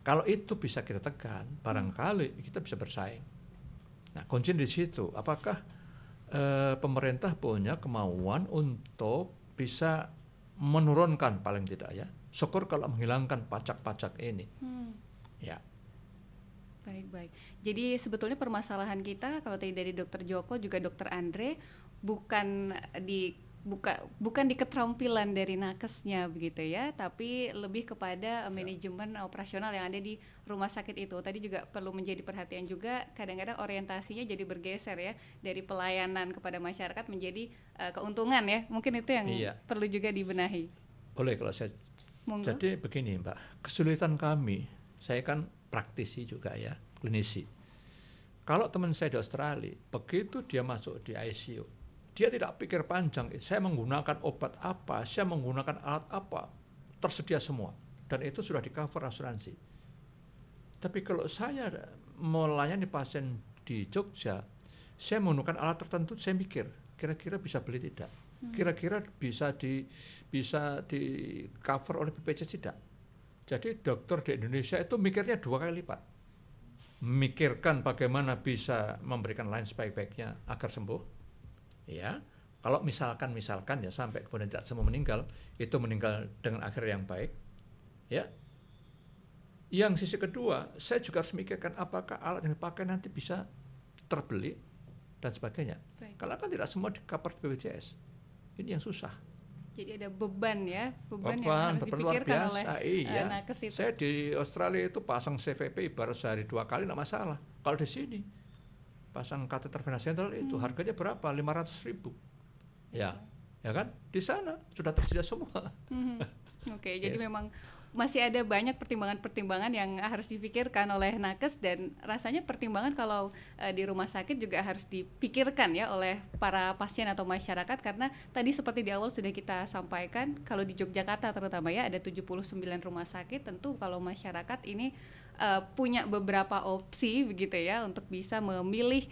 Kalau itu bisa kita tekan, barangkali kita bisa bersaing. Nah, kunci di situ, apakah pemerintah punya kemauan untuk bisa menurunkan paling tidak ya, syukur kalau menghilangkan pajak-pajak ini. Ya. Baik. Jadi sebetulnya permasalahan kita kalau tadi dari Dokter Joko juga Dokter Andre bukan di keterampilan dari nakesnya begitu ya, tapi lebih kepada manajemen operasional yang ada di rumah sakit itu. Tadi juga perlu menjadi perhatian juga, kadang-kadang orientasinya jadi bergeser ya, dari pelayanan kepada masyarakat menjadi keuntungan ya. Mungkin itu yang perlu juga dibenahi. Boleh kalau saya. Jadi begini Mbak, kesulitan kami, saya kan praktisi juga ya, klinisi. Kalau teman saya di Australia, begitu dia masuk di ICU, dia tidak pikir panjang, saya menggunakan obat apa, saya menggunakan alat apa, tersedia semua. Dan itu sudah di-cover asuransi. Tapi kalau saya melayani pasien di Jogja, saya menggunakan alat tertentu, saya mikir, kira-kira bisa beli tidak? Kira-kira bisa di-cover oleh BPJS tidak? Jadi dokter di Indonesia itu mikirnya 2 kali lipat. Memikirkan bagaimana bisa memberikan layanan sebaik-baiknya agar sembuh. Ya, kalau misalkan ya sampai kemudian tidak semua meninggal, itu meninggal dengan akhir yang baik. Ya. Yang sisi kedua, saya juga harus memikirkan apakah alat yang dipakai nanti bisa terbeli dan sebagainya. Kalau kan tidak semua di-cover BPJS. Ini yang susah. Jadi ada beban yang harus dipikirkan oleh nakes itu. Saya di Australia itu pasang CVP baru sehari 2 kali tidak masalah. Kalau di sini pasang kateter vena sentral itu harganya berapa? 500.000. Ya kan? Di sana sudah tersedia semua. Oke, jadi memang masih ada banyak pertimbangan-pertimbangan yang harus dipikirkan oleh nakes, dan rasanya pertimbangan kalau di rumah sakit juga harus dipikirkan ya oleh para pasien atau masyarakat, karena tadi seperti di awal sudah kita sampaikan, kalau di Yogyakarta terutama ya ada 79 rumah sakit, tentu kalau masyarakat ini punya beberapa opsi begitu ya untuk bisa memilih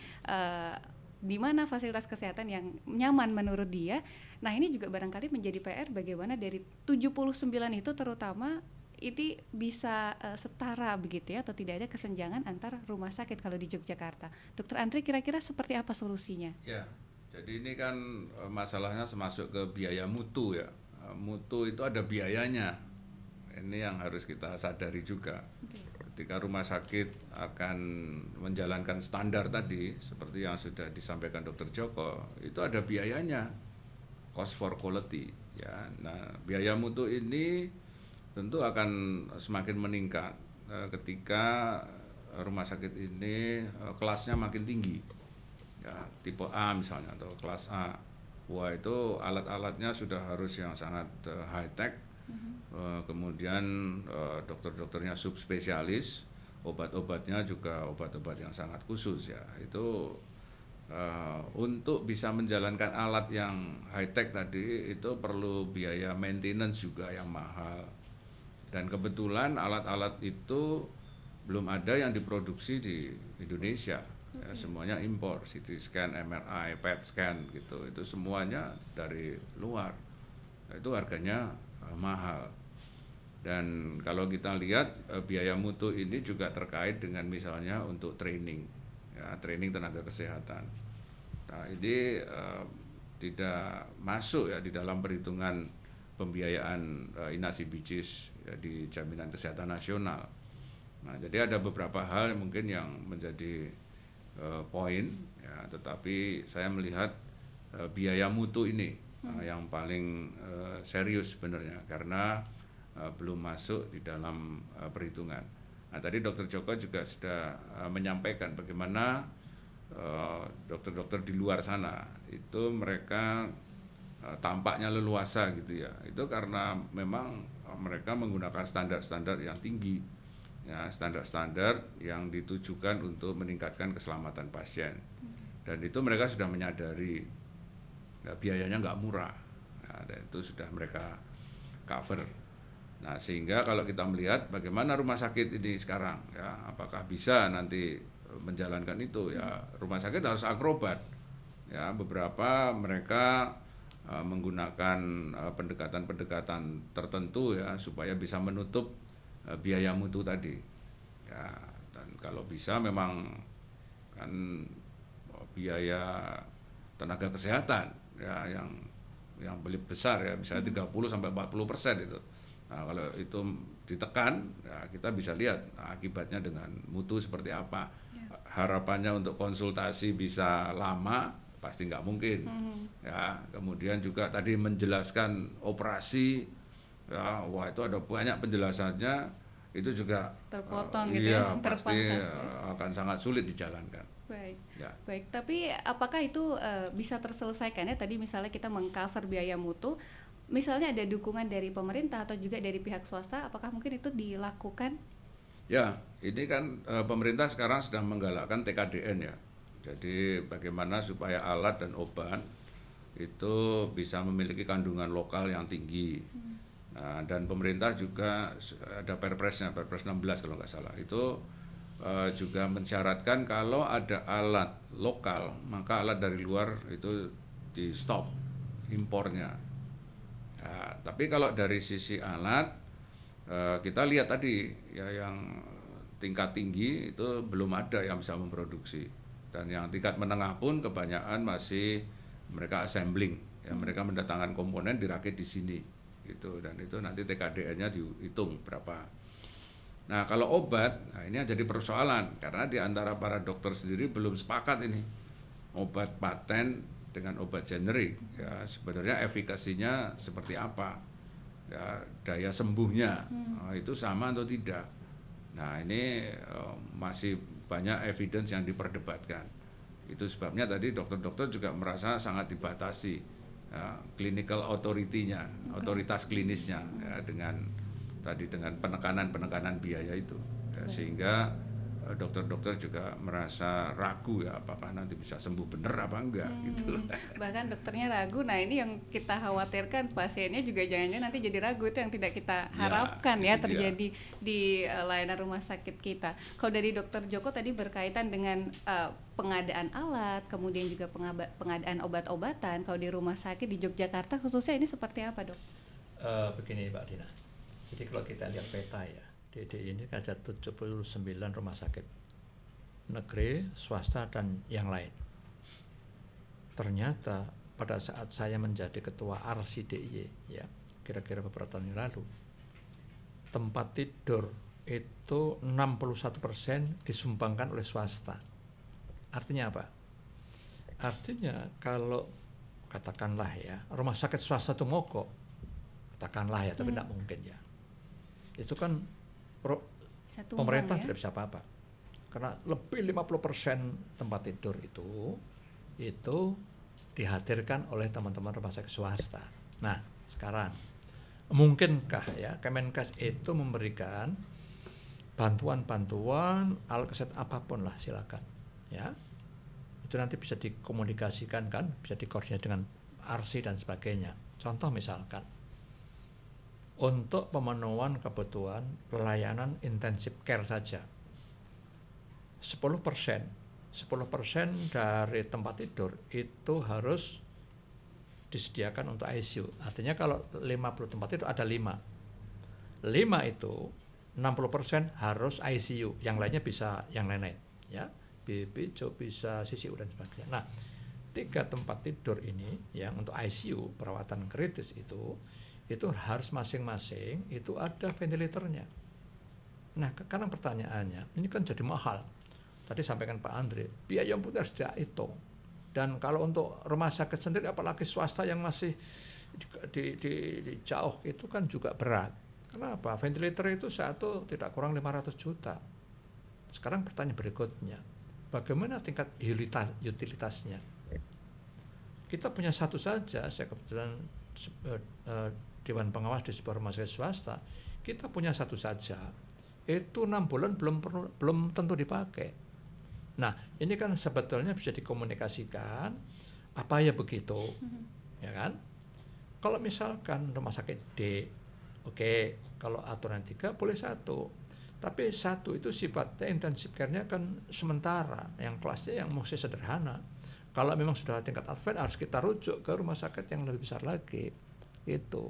di mana fasilitas kesehatan yang nyaman menurut dia. Nah, ini juga barangkali menjadi PR bagaimana dari 79 itu terutama ini bisa setara begitu ya, atau tidak ada kesenjangan antar rumah sakit kalau di Yogyakarta? Dokter Andre, kira-kira seperti apa solusinya? Ya, jadi ini kan masalahnya masuk ke biaya mutu ya. Mutu itu ada biayanya. Ini yang harus kita sadari juga. Ketika rumah sakit akan menjalankan standar tadi, seperti yang sudah disampaikan Dr. Joko, itu ada biayanya, cost for quality. Ya, nah biaya mutu ini tentu akan semakin meningkat ketika rumah sakit ini kelasnya makin tinggi. Ya, tipe A misalnya atau kelas A. Wah, itu alat-alatnya sudah harus yang sangat high tech. Kemudian dokter-dokternya subspesialis, obat-obatnya juga obat-obat yang sangat khusus ya. Itu untuk bisa menjalankan alat yang high tech tadi itu perlu biaya maintenance juga yang mahal. Dan kebetulan alat-alat itu belum ada yang diproduksi di Indonesia. Ya, semuanya impor, CT scan, MRI, PET scan gitu. Itu semuanya dari luar. Itu harganya mahal. Dan kalau kita lihat biaya mutu ini juga terkait dengan misalnya untuk training, ya, training tenaga kesehatan. Nah, ini tidak masuk ya di dalam perhitungan pembiayaan inasi bijis ya, di jaminan kesehatan nasional. Nah, jadi ada beberapa hal mungkin yang menjadi poin, ya, tetapi saya melihat biaya mutu ini yang paling serius sebenarnya karena belum masuk di dalam perhitungan. Nah, tadi Dr. Joko juga sudah menyampaikan bagaimana dokter-dokter di luar sana itu mereka tampaknya leluasa gitu ya. Itu karena memang mereka menggunakan standar-standar yang tinggi. Ya, standar-standar yang ditujukan untuk meningkatkan keselamatan pasien. Dan itu mereka sudah menyadari ya, biayanya nggak murah. Nah, dan itu sudah mereka cover. Nah, sehingga kalau kita melihat bagaimana rumah sakit ini sekarang, ya, apakah bisa nanti menjalankan itu, ya rumah sakit harus akrobat. Ya, beberapa mereka menggunakan pendekatan-pendekatan tertentu ya supaya bisa menutup biaya mutu tadi. Ya, dan kalau bisa memang kan biaya tenaga kesehatan ya yang beli besar ya bisa 30-40% itu. Nah, kalau itu ditekan, ya kita bisa lihat akibatnya dengan mutu seperti apa. Ya. Harapannya untuk konsultasi bisa lama, pasti nggak mungkin. Ya, kemudian juga tadi menjelaskan operasi, ya, wah itu ada banyak penjelasannya, itu juga terpotong gitu ya, pasti akan sangat sulit dijalankan. Baik, ya. Baik. Tapi apakah itu bisa terselesaikan ya? Tadi misalnya kita mengcover biaya mutu. Misalnya ada dukungan dari pemerintah atau juga dari pihak swasta, apakah mungkin itu dilakukan? Ya, ini kan pemerintah sekarang sedang menggalakkan TKDN ya. Jadi bagaimana supaya alat dan obat itu bisa memiliki kandungan lokal yang tinggi. Nah, dan pemerintah juga ada Perpresnya, Perpres 16 kalau nggak salah. Itu juga mensyaratkan kalau ada alat lokal, maka alat dari luar itu di stop impornya. Ya, tapi kalau dari sisi alat kita lihat tadi ya yang tingkat tinggi itu belum ada yang bisa memproduksi, dan yang tingkat menengah pun kebanyakan masih mereka assembling ya, mereka mendatangkan komponen dirakit di sini gitu, dan itu nanti TKDN-nya dihitung berapa. Nah, kalau obat, nah ini yang jadi persoalan karena di antara para dokter sendiri belum sepakat ini obat paten dengan obat generik ya sebenarnya efikasinya seperti apa ya, daya sembuhnya itu sama atau tidak. Nah, ini masih banyak evidence yang diperdebatkan. Itu sebabnya tadi dokter-dokter juga merasa sangat dibatasi ya, clinical authority-nya, otoritas klinisnya ya, dengan penekanan biaya itu ya, sehingga dokter-dokter juga merasa ragu ya apakah nanti bisa sembuh benar apa enggak gitu. Bahkan dokternya ragu. Nah, ini yang kita khawatirkan, pasiennya juga jangan-jangan nanti jadi ragu. Itu yang tidak kita harapkan ya terjadi di layanan rumah sakit kita. Kalau dari Dokter Joko tadi berkaitan dengan pengadaan alat, kemudian juga pengadaan obat-obatan. Kalau di rumah sakit di Yogyakarta khususnya ini seperti apa, Dok? Begini Mbak Dina, Jadi kalau kita lihat peta ya, di ini ada 79 rumah sakit negeri, swasta dan yang lain. Ternyata pada saat saya menjadi ketua RCDY ya, kira-kira beberapa tahun yang lalu, tempat tidur itu 61% disumbangkan oleh swasta. Artinya apa? Artinya kalau katakanlah ya, rumah sakit swasta itu mogok, katakanlah ya, tapi tidak mungkin ya. Itu kan pemerintah tidak bisa apa-apa. Karena lebih 50% tempat tidur itu dihadirkan oleh teman-teman rumah sakit swasta. Nah, sekarang mungkinkah ya Kemenkes itu memberikan bantuan-bantuan alat kesehatan apapun lah, silakan ya. Itu nanti bisa dikomunikasikan kan, bisa dikoordinasi dengan RC dan sebagainya. Contoh misalkan untuk pemenuhan kebutuhan layanan intensive care saja 10% dari tempat tidur itu harus disediakan untuk ICU. Artinya kalau 50 tempat tidur ada 5 itu 60% harus ICU, yang lainnya bisa yang lain-lain ya, BPJS bisa CCU dan sebagainya. Nah, 3 tempat tidur ini yang untuk ICU perawatan kritis itu harus masing-masing itu ada ventilatornya. Nah, karena pertanyaannya ini kan jadi mahal. Tadi sampaikan Pak Andre, biaya pun harus dihitung. Dan kalau untuk rumah sakit sendiri, apalagi swasta yang masih di jauh, itu kan juga berat. Kenapa? Ventilator itu satu tidak kurang 500 juta. Sekarang pertanyaan berikutnya, bagaimana tingkat utilitasnya? Kita punya satu saja, saya kebetulan Dewan Pengawas di sebuah rumah sakit swasta, kita punya satu saja, itu 6 bulan belum tentu dipakai. Nah, ini kan sebetulnya bisa dikomunikasikan, apa ya begitu, ya kan? Kalau misalkan rumah sakit D, oke, kalau aturan 3 boleh 1, tapi 1 itu sifatnya intensive care-nya kan sementara, yang kelasnya yang masih sederhana. Kalau memang sudah tingkat advance harus kita rujuk ke rumah sakit yang lebih besar lagi, itu.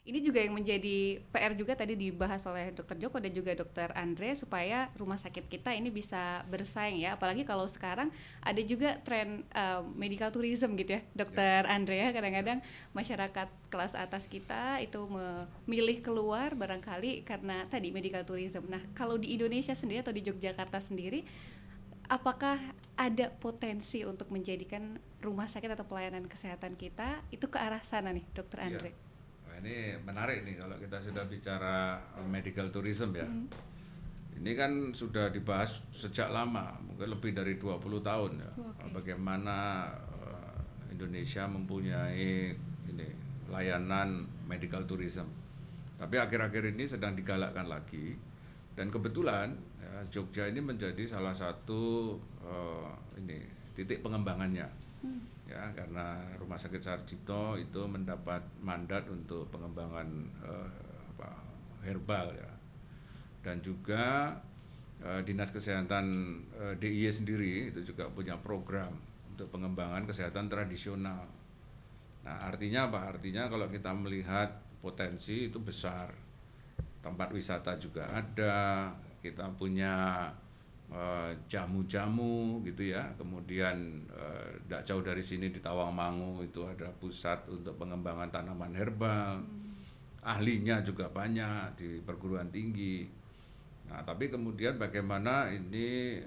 Ini juga yang menjadi PR juga tadi dibahas oleh Dr. Joko dan juga Dr. Andre, supaya rumah sakit kita ini bisa bersaing ya. Apalagi kalau sekarang ada juga tren medical tourism gitu ya, Dr. Andre ya. Kadang-kadang masyarakat kelas atas kita itu memilih keluar barangkali karena tadi medical tourism. Nah, kalau di Indonesia sendiri atau di Yogyakarta sendiri, apakah ada potensi untuk menjadikan rumah sakit atau pelayanan kesehatan kita itu ke arah sana nih, Dr. Andre? Ya. Ini menarik nih kalau kita sudah bicara medical tourism ya. Ini kan sudah dibahas sejak lama, mungkin lebih dari 20 tahun ya. Bagaimana Indonesia mempunyai ini layanan medical tourism. Tapi akhir-akhir ini sedang digalakkan lagi, dan kebetulan ya, Jogja ini menjadi salah satu titik pengembangannya. Ya, karena Rumah Sakit Sarjito itu mendapat mandat untuk pengembangan herbal ya, dan juga Dinas Kesehatan DIY sendiri itu juga punya program untuk pengembangan kesehatan tradisional. Nah, artinya apa? Artinya kalau kita melihat potensi itu besar, tempat wisata juga ada, kita punya jamu-jamu gitu ya, kemudian tidak jauh dari sini di Tawangmangu itu ada pusat untuk pengembangan tanaman herbal, ahlinya juga banyak di perguruan tinggi. Nah, tapi kemudian bagaimana ini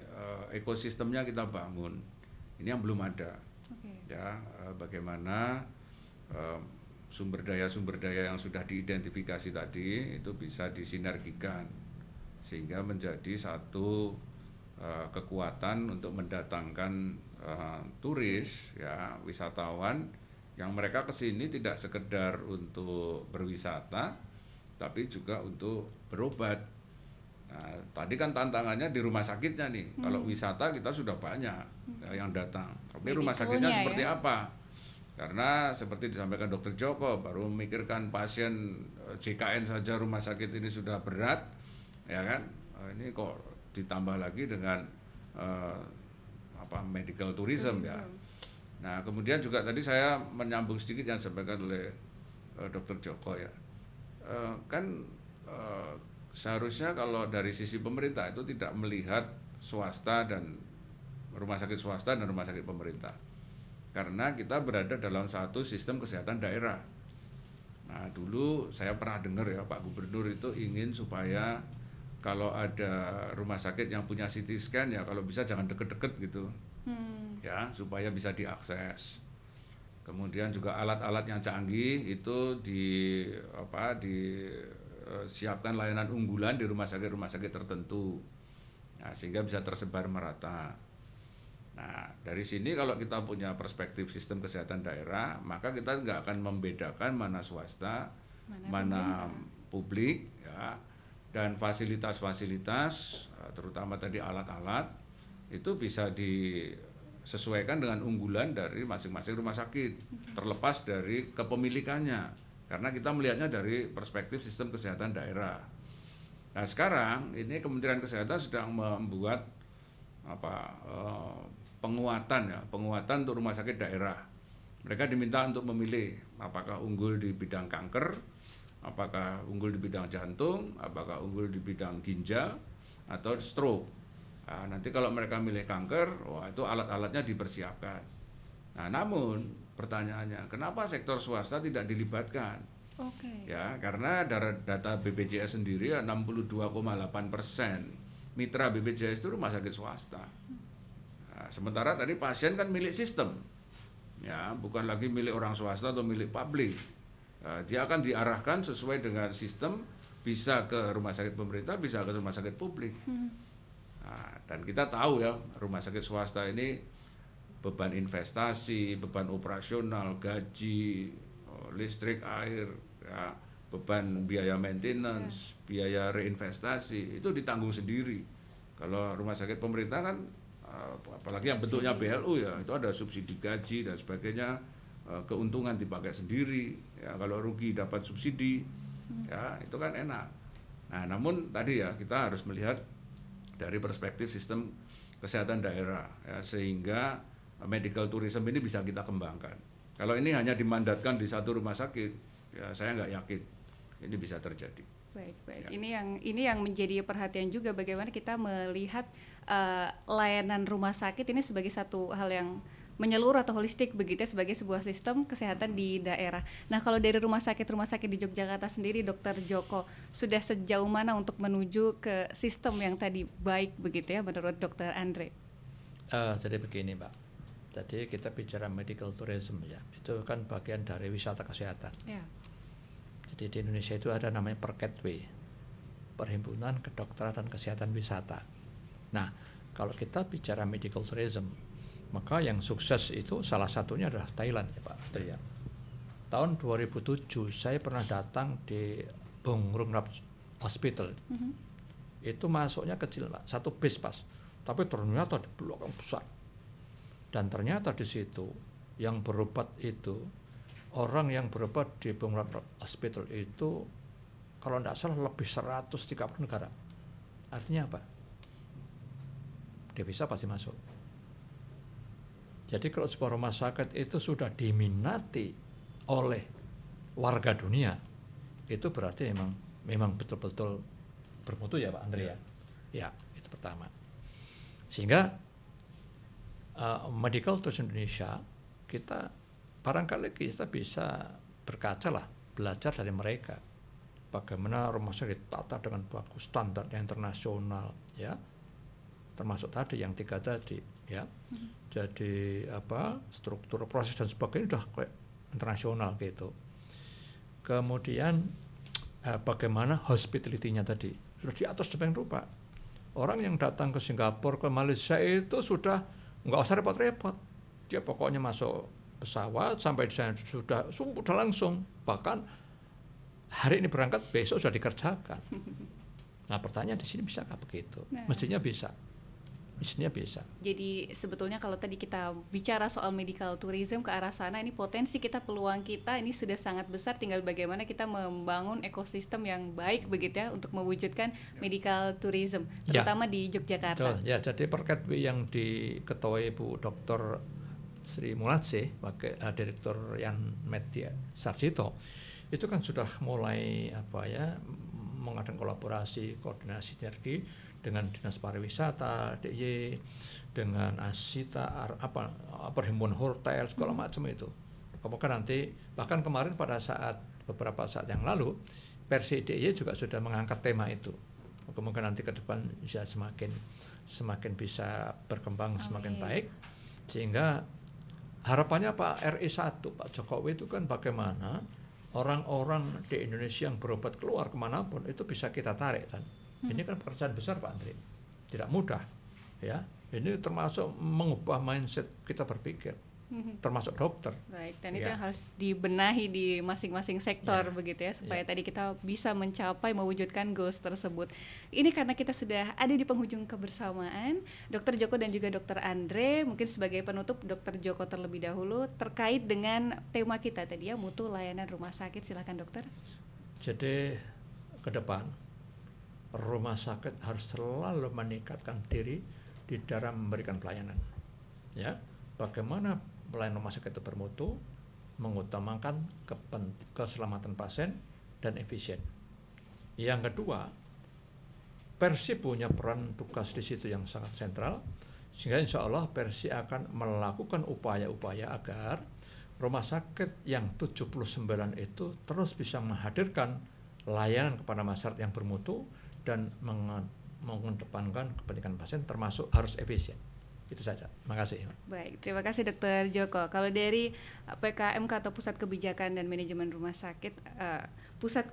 ekosistemnya kita bangun, ini yang belum ada. Ya, bagaimana sumber daya yang sudah diidentifikasi tadi itu bisa disinergikan sehingga menjadi satu kekuatan untuk mendatangkan turis ya, wisatawan yang mereka ke sini tidak sekedar untuk berwisata tapi juga untuk berobat. Nah, tadi kan tantangannya di rumah sakitnya nih. Kalau wisata kita sudah banyak yang datang. Tapi rumah sakitnya seperti apa? Karena seperti disampaikan Dr. Joko, baru memikirkan pasien JKN saja rumah sakit ini sudah berat, ya kan? Ini kok ditambah lagi dengan medical tourism ya. Nah, kemudian juga tadi saya menyambung sedikit yang disampaikan oleh Dr. Joko ya. Kan seharusnya kalau dari sisi pemerintah itu tidak melihat swasta dan rumah sakit swasta dan rumah sakit pemerintah, karena kita berada dalam satu sistem kesehatan daerah. Nah, dulu saya pernah dengar ya, Pak Gubernur itu ingin supaya kalau ada rumah sakit yang punya CT scan ya kalau bisa jangan deket-deket gitu, ya supaya bisa diakses. Kemudian juga alat-alat yang canggih itu disiapkan layanan unggulan di rumah sakit tertentu, nah, sehingga bisa tersebar merata. Nah, dari sini kalau kita punya perspektif sistem kesehatan daerah, maka kita nggak akan membedakan mana swasta, mana publik, ya, dan fasilitas-fasilitas, terutama tadi alat-alat, itu bisa disesuaikan dengan unggulan dari masing-masing rumah sakit, terlepas dari kepemilikannya, karena kita melihatnya dari perspektif sistem kesehatan daerah. Nah, sekarang ini Kementerian Kesehatan sedang membuat penguatan untuk rumah sakit daerah. Mereka diminta untuk memilih apakah unggul di bidang kanker, apakah unggul di bidang jantung, apakah unggul di bidang ginjal atau stroke. Nah, nanti kalau mereka milih kanker, wah itu alat-alatnya dipersiapkan. Nah, namun pertanyaannya, kenapa sektor swasta tidak dilibatkan? Ya, karena data BPJS sendiri 62,8% mitra BPJS itu rumah sakit swasta. Nah, sementara tadi pasien kan milik sistem, ya, bukan lagi milik orang swasta atau milik publik. Dia akan diarahkan sesuai dengan sistem, bisa ke rumah sakit pemerintah, bisa ke rumah sakit publik. Nah, dan kita tahu ya, rumah sakit swasta ini beban investasi, beban operasional, gaji, listrik, air, ya, beban biaya maintenance, biaya reinvestasi itu ditanggung sendiri. Kalau rumah sakit pemerintah kan, apalagi yang bentuknya BLU ya, itu ada subsidi gaji dan sebagainya, keuntungan dipakai sendiri. Ya, kalau rugi dapat subsidi, ya itu kan enak. Nah, namun tadi ya kita harus melihat dari perspektif sistem kesehatan daerah, ya, sehingga medical tourism ini bisa kita kembangkan. Kalau ini hanya dimandatkan di satu rumah sakit, ya saya nggak yakin ini bisa terjadi. Baik. Ya. Ini yang menjadi perhatian juga, bagaimana kita melihat layanan rumah sakit ini sebagai satu hal yang menyeluruh atau holistik begitu ya, sebagai sebuah sistem kesehatan di daerah. Nah, kalau dari rumah sakit di Yogyakarta sendiri, Dr. Joko, sudah sejauh mana untuk menuju ke sistem yang tadi baik begitu ya menurut Dr. Andre? Jadi begini, Mbak. Jadi kita bicara medical tourism ya, itu kan bagian dari wisata kesehatan. Ya. Jadi di Indonesia itu ada namanya Perketwe, Perhimpunan Kedokteran dan Kesehatan Wisata. Nah, kalau kita bicara medical tourism, maka yang sukses itu salah satunya adalah Thailand ya Pak Andrea. Tahun 2007 saya pernah datang di Bung Rungrap Hospital. Itu masuknya kecil Pak, satu bis pas. Tapi ternyata di belakang besar. Dan ternyata di situ yang berobat itu, orang yang berobat di Bung Rungrap Hospital itu kalau tidak salah lebih 130 negara. Artinya apa? Devisa pasti masuk. Jadi kalau sebuah rumah sakit itu sudah diminati oleh warga dunia, itu berarti memang betul-betul bermutu ya Pak Andre ya. Ya, itu pertama. Sehingga medical tourism Indonesia, kita barangkali kita bisa berkaca lah, belajar dari mereka. Bagaimana rumah sakit ditata dengan bagus, standarnya internasional ya. Termasuk tadi yang 3 tadi ya. Jadi struktur proses dan sebagainya sudah kayak internasional gitu. Kemudian bagaimana hospitality-nya tadi sudah di atas demikian rupa. Orang yang datang ke Singapura, ke Malaysia itu sudah nggak usah repot-repot. Dia pokoknya masuk pesawat sampai di sana sudah langsung. Bahkan hari ini berangkat, besok sudah dikerjakan. Nah, pertanyaan di sini bisakah begitu? Mestinya bisa. Jadi sebetulnya kalau tadi kita bicara soal medical tourism ke arah sana, ini potensi kita, peluang kita ini sudah sangat besar, tinggal bagaimana kita membangun ekosistem yang baik begitu ya untuk mewujudkan medical tourism, terutama di Yogyakarta. Ya, jadi Perketwe yang diketuai Bu Dr. Sri Mulatse, Direktur Yan Media Sarjito, itu kan sudah mulai mengadakan kolaborasi, koordinasi sinergi dengan Dinas Pariwisata, DIY, dengan Asita, Perhimpunan Hotel, segala macam itu. Kemudian nanti, bahkan kemarin beberapa saat yang lalu, Persi DIY juga sudah mengangkat tema itu. Kemudian nanti ke depan bisa semakin bisa berkembang, semakin baik, sehingga harapannya Pak RI 1, Pak Jokowi itu kan bagaimana orang-orang di Indonesia yang berobat keluar kemanapun itu bisa kita tarik kan. Ini kan pekerjaan besar Pak Andre, tidak mudah ya. Ini termasuk mengubah mindset kita berpikir, termasuk dokter. Baik, dan itu yang harus dibenahi di masing-masing sektor begitu ya, supaya tadi kita bisa mencapai mewujudkan goals tersebut. Ini karena kita sudah ada di penghujung kebersamaan, Dr. Joko dan juga Dr. Andre. Mungkin sebagai penutup, Dr. Joko terlebih dahulu terkait dengan tema kita tadi ya, mutu layanan rumah sakit. Silakan dokter. Jadi ke depan rumah sakit harus selalu meningkatkan diri di dalam memberikan pelayanan. Ya, bagaimana pelayanan rumah sakit itu bermutu, mengutamakan keselamatan pasien dan efisien. Yang kedua, Persi punya peran tugas di situ yang sangat sentral, sehingga insya Allah Persi akan melakukan upaya-upaya agar rumah sakit yang 79 itu terus bisa menghadirkan layanan kepada masyarakat yang bermutu dan mengedepankan kepentingan pasien, termasuk harus efisien. Itu saja. Terima kasih. Baik, terima kasih Dr. Joko. Kalau dari PKMK atau Pusat Kebijakan dan Manajemen Rumah Sakit, Pusat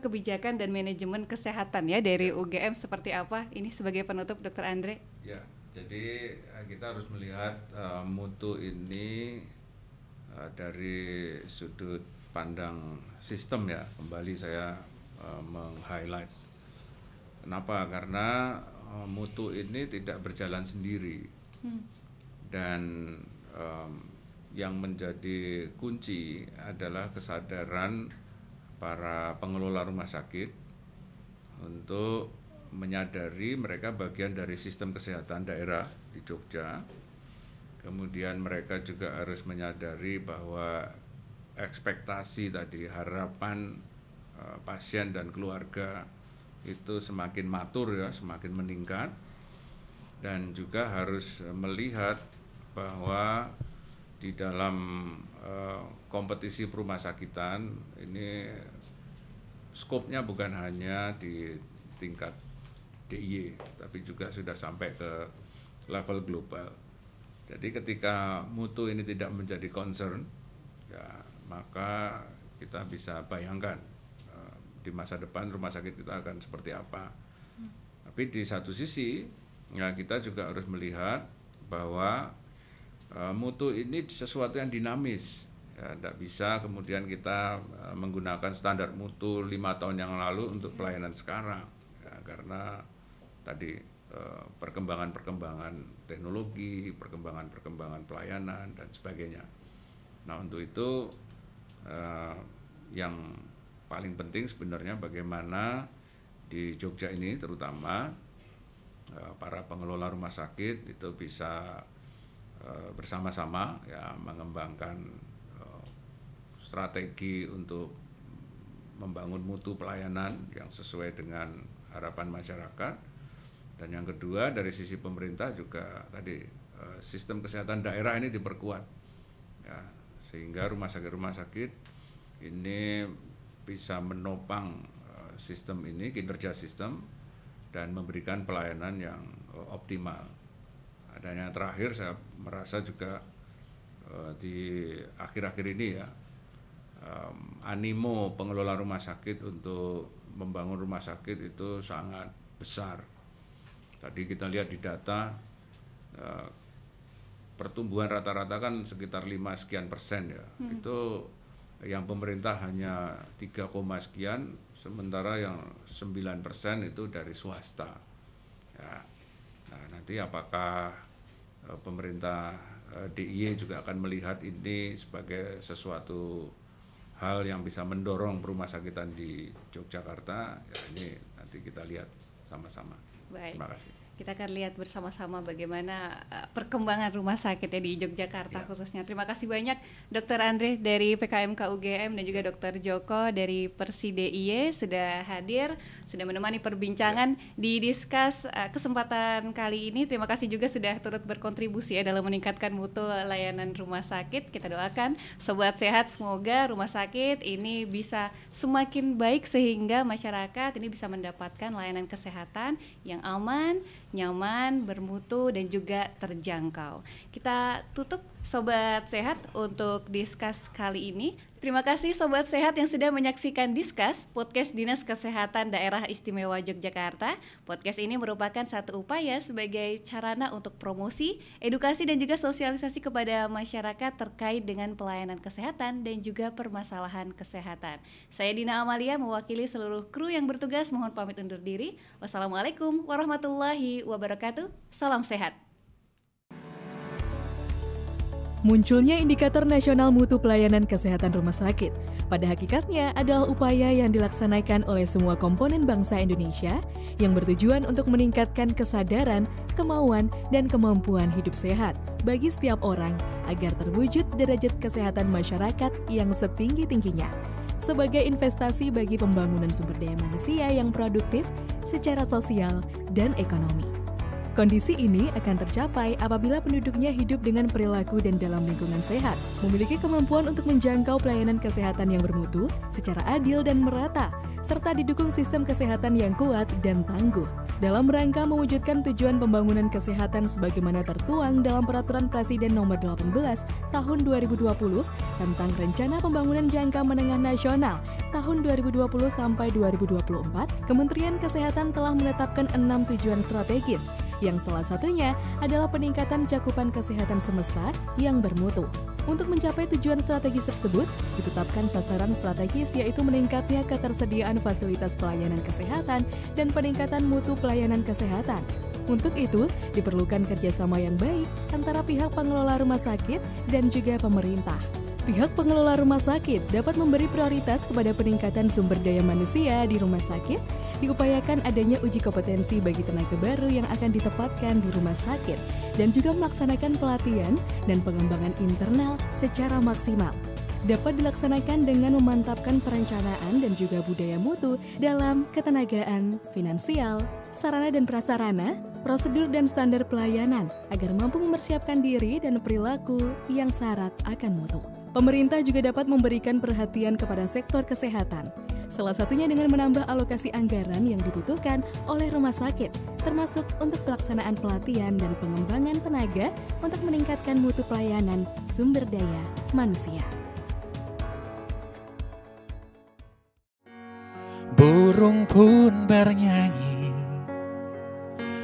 Kebijakan dan Manajemen Kesehatan ya dari UGM seperti apa? Ini sebagai penutup Dr. Andre. Ya, jadi kita harus melihat mutu ini dari sudut pandang sistem ya. Kembali saya meng-highlight. Kenapa? Karena mutu ini tidak berjalan sendiri, dan yang menjadi kunci adalah kesadaran para pengelola rumah sakit untuk menyadari mereka bagian dari sistem kesehatan daerah di Jogja. Kemudian mereka juga harus menyadari bahwa ekspektasi tadi, harapan pasien dan keluarga itu semakin matur ya, semakin meningkat, dan juga harus melihat bahwa di dalam kompetisi perumah sakitan ini skopnya bukan hanya di tingkat DIY, tapi juga sudah sampai ke level global. Jadi ketika mutu ini tidak menjadi concern, ya maka kita bisa bayangkan di masa depan rumah sakit kita akan seperti apa. Tapi di satu sisi, ya kita juga harus melihat bahwa mutu ini sesuatu yang dinamis. Ya, tidak bisa kemudian kita menggunakan standar mutu 5 tahun yang lalu untuk pelayanan sekarang. Ya, karena tadi perkembangan-perkembangan teknologi, perkembangan-perkembangan pelayanan dan sebagainya. Nah, untuk itu yang paling penting sebenarnya bagaimana di Jogja ini terutama para pengelola rumah sakit itu bisa bersama-sama ya mengembangkan strategi untuk membangun mutu pelayanan yang sesuai dengan harapan masyarakat. Dan yang kedua dari sisi pemerintah juga tadi sistem kesehatan daerah ini diperkuat ya, sehingga rumah sakit ini bisa menopang sistem ini, kinerja sistem, dan memberikan pelayanan yang optimal. Dan yang terakhir saya merasa juga di akhir-akhir ini ya animo pengelola rumah sakit untuk membangun rumah sakit itu sangat besar. Tadi kita lihat di data pertumbuhan rata-rata kan sekitar 5 sekian persen ya. Itu yang pemerintah hanya 3, sekian, sementara yang 9% itu dari swasta. Ya. Nah, nanti apakah pemerintah DIY juga akan melihat ini sebagai sesuatu hal yang bisa mendorong rumah sakitan di Yogyakarta? Ya, ini nanti kita lihat sama-sama. Baik. Terima kasih. Kita akan lihat bersama-sama bagaimana perkembangan rumah sakit ya di Yogyakarta khususnya. Terima kasih banyak Dr. Andre dari PKMK UGM dan juga Dr. Joko dari Persi DIY sudah hadir, sudah menemani perbincangan di Discuss kesempatan kali ini. Terima kasih juga sudah turut berkontribusi ya dalam meningkatkan mutu layanan rumah sakit. Kita doakan Sobat Sehat semoga rumah sakit ini bisa semakin baik sehingga masyarakat ini bisa mendapatkan layanan kesehatan yang aman, nyaman, bermutu, dan juga terjangkau. Kita tutup Sobat Sehat untuk Discuss kali ini. Terima kasih Sobat Sehat yang sudah menyaksikan Discuss, podcast Dinas Kesehatan Daerah Istimewa Yogyakarta. Podcast ini merupakan satu upaya sebagai sarana untuk promosi, edukasi, dan juga sosialisasi kepada masyarakat terkait dengan pelayanan kesehatan dan juga permasalahan kesehatan. Saya Dina Amalia mewakili seluruh kru yang bertugas mohon pamit undur diri. Wassalamualaikum warahmatullahi wabarakatuh. Salam sehat. Munculnya Indikator Nasional Mutu Pelayanan Kesehatan Rumah Sakit pada hakikatnya adalah upaya yang dilaksanakan oleh semua komponen bangsa Indonesia yang bertujuan untuk meningkatkan kesadaran, kemauan, dan kemampuan hidup sehat bagi setiap orang agar terwujud derajat kesehatan masyarakat yang setinggi-tingginya sebagai investasi bagi pembangunan sumber daya manusia yang produktif secara sosial dan ekonomi. Kondisi ini akan tercapai apabila penduduknya hidup dengan perilaku dan dalam lingkungan sehat, memiliki kemampuan untuk menjangkau pelayanan kesehatan yang bermutu secara adil dan merata, serta didukung sistem kesehatan yang kuat dan tangguh. Dalam rangka mewujudkan tujuan pembangunan kesehatan sebagaimana tertuang dalam Peraturan Presiden Nomor 18 Tahun 2020 tentang Rencana Pembangunan Jangka Menengah Nasional tahun 2020 sampai 2024, Kementerian Kesehatan telah menetapkan 6 tujuan strategis yang salah satunya adalah peningkatan cakupan kesehatan semesta yang bermutu. Untuk mencapai tujuan strategis tersebut, ditetapkan sasaran strategis yaitu meningkatnya ketersediaan fasilitas pelayanan kesehatan dan peningkatan mutu pelayanan kesehatan. Untuk itu, diperlukan kerjasama yang baik antara pihak pengelola rumah sakit dan juga pemerintah. Pihak pengelola rumah sakit dapat memberi prioritas kepada peningkatan sumber daya manusia di rumah sakit, diupayakan adanya uji kompetensi bagi tenaga baru yang akan ditempatkan di rumah sakit, dan juga melaksanakan pelatihan dan pengembangan internal secara maksimal. Dapat dilaksanakan dengan memantapkan perencanaan dan juga budaya mutu dalam ketenagaan, finansial, sarana dan prasarana, prosedur dan standar pelayanan agar mampu mempersiapkan diri dan perilaku yang syarat akan mutu. Pemerintah juga dapat memberikan perhatian kepada sektor kesehatan, salah satunya dengan menambah alokasi anggaran yang dibutuhkan oleh rumah sakit, termasuk untuk pelaksanaan pelatihan dan pengembangan tenaga untuk meningkatkan mutu pelayanan sumber daya manusia. Burung pun bernyanyi,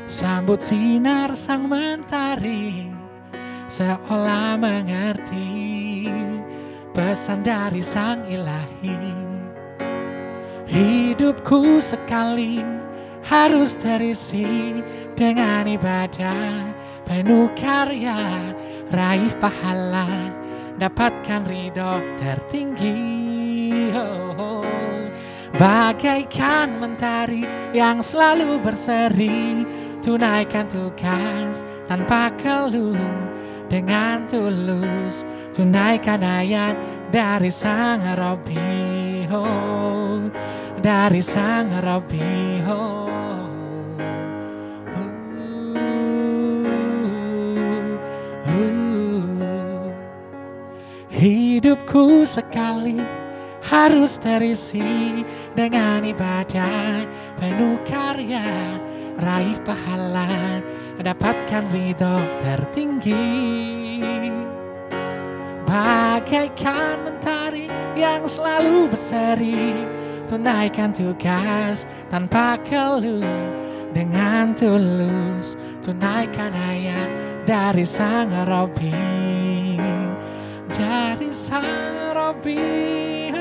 sambut sinar sang mentari, seolah mengerti pesan dari sang ilahi. Hidupku sekali harus terisi dengan ibadah, penuh karya, raih pahala, dapatkan ridho tertinggi. Bagaikan mentari yang selalu berseri, tunaikan tugas tanpa keluh, dengan tulus tunaikan ayat dari Sang Robbi, dari Sang Robbi. Hidupku sekali harus terisi dengan ibadah, penuh karya, raih pahala, dapatkan ridho tertinggi. Bagaikan mentari yang selalu berseri, tunaikan tugas tanpa keluh, dengan tulus tunaikan ayat dari Sang Robbi, dari Sang Robbi,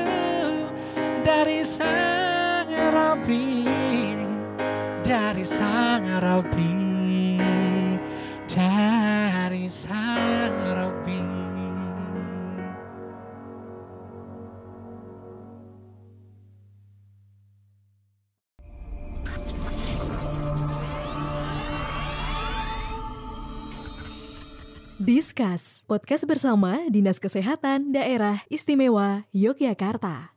dari Sang Robbi, dari Sang Robbi, dari Sang Robbi. Discuss, podcast bersama Dinas Kesehatan Daerah Istimewa Yogyakarta.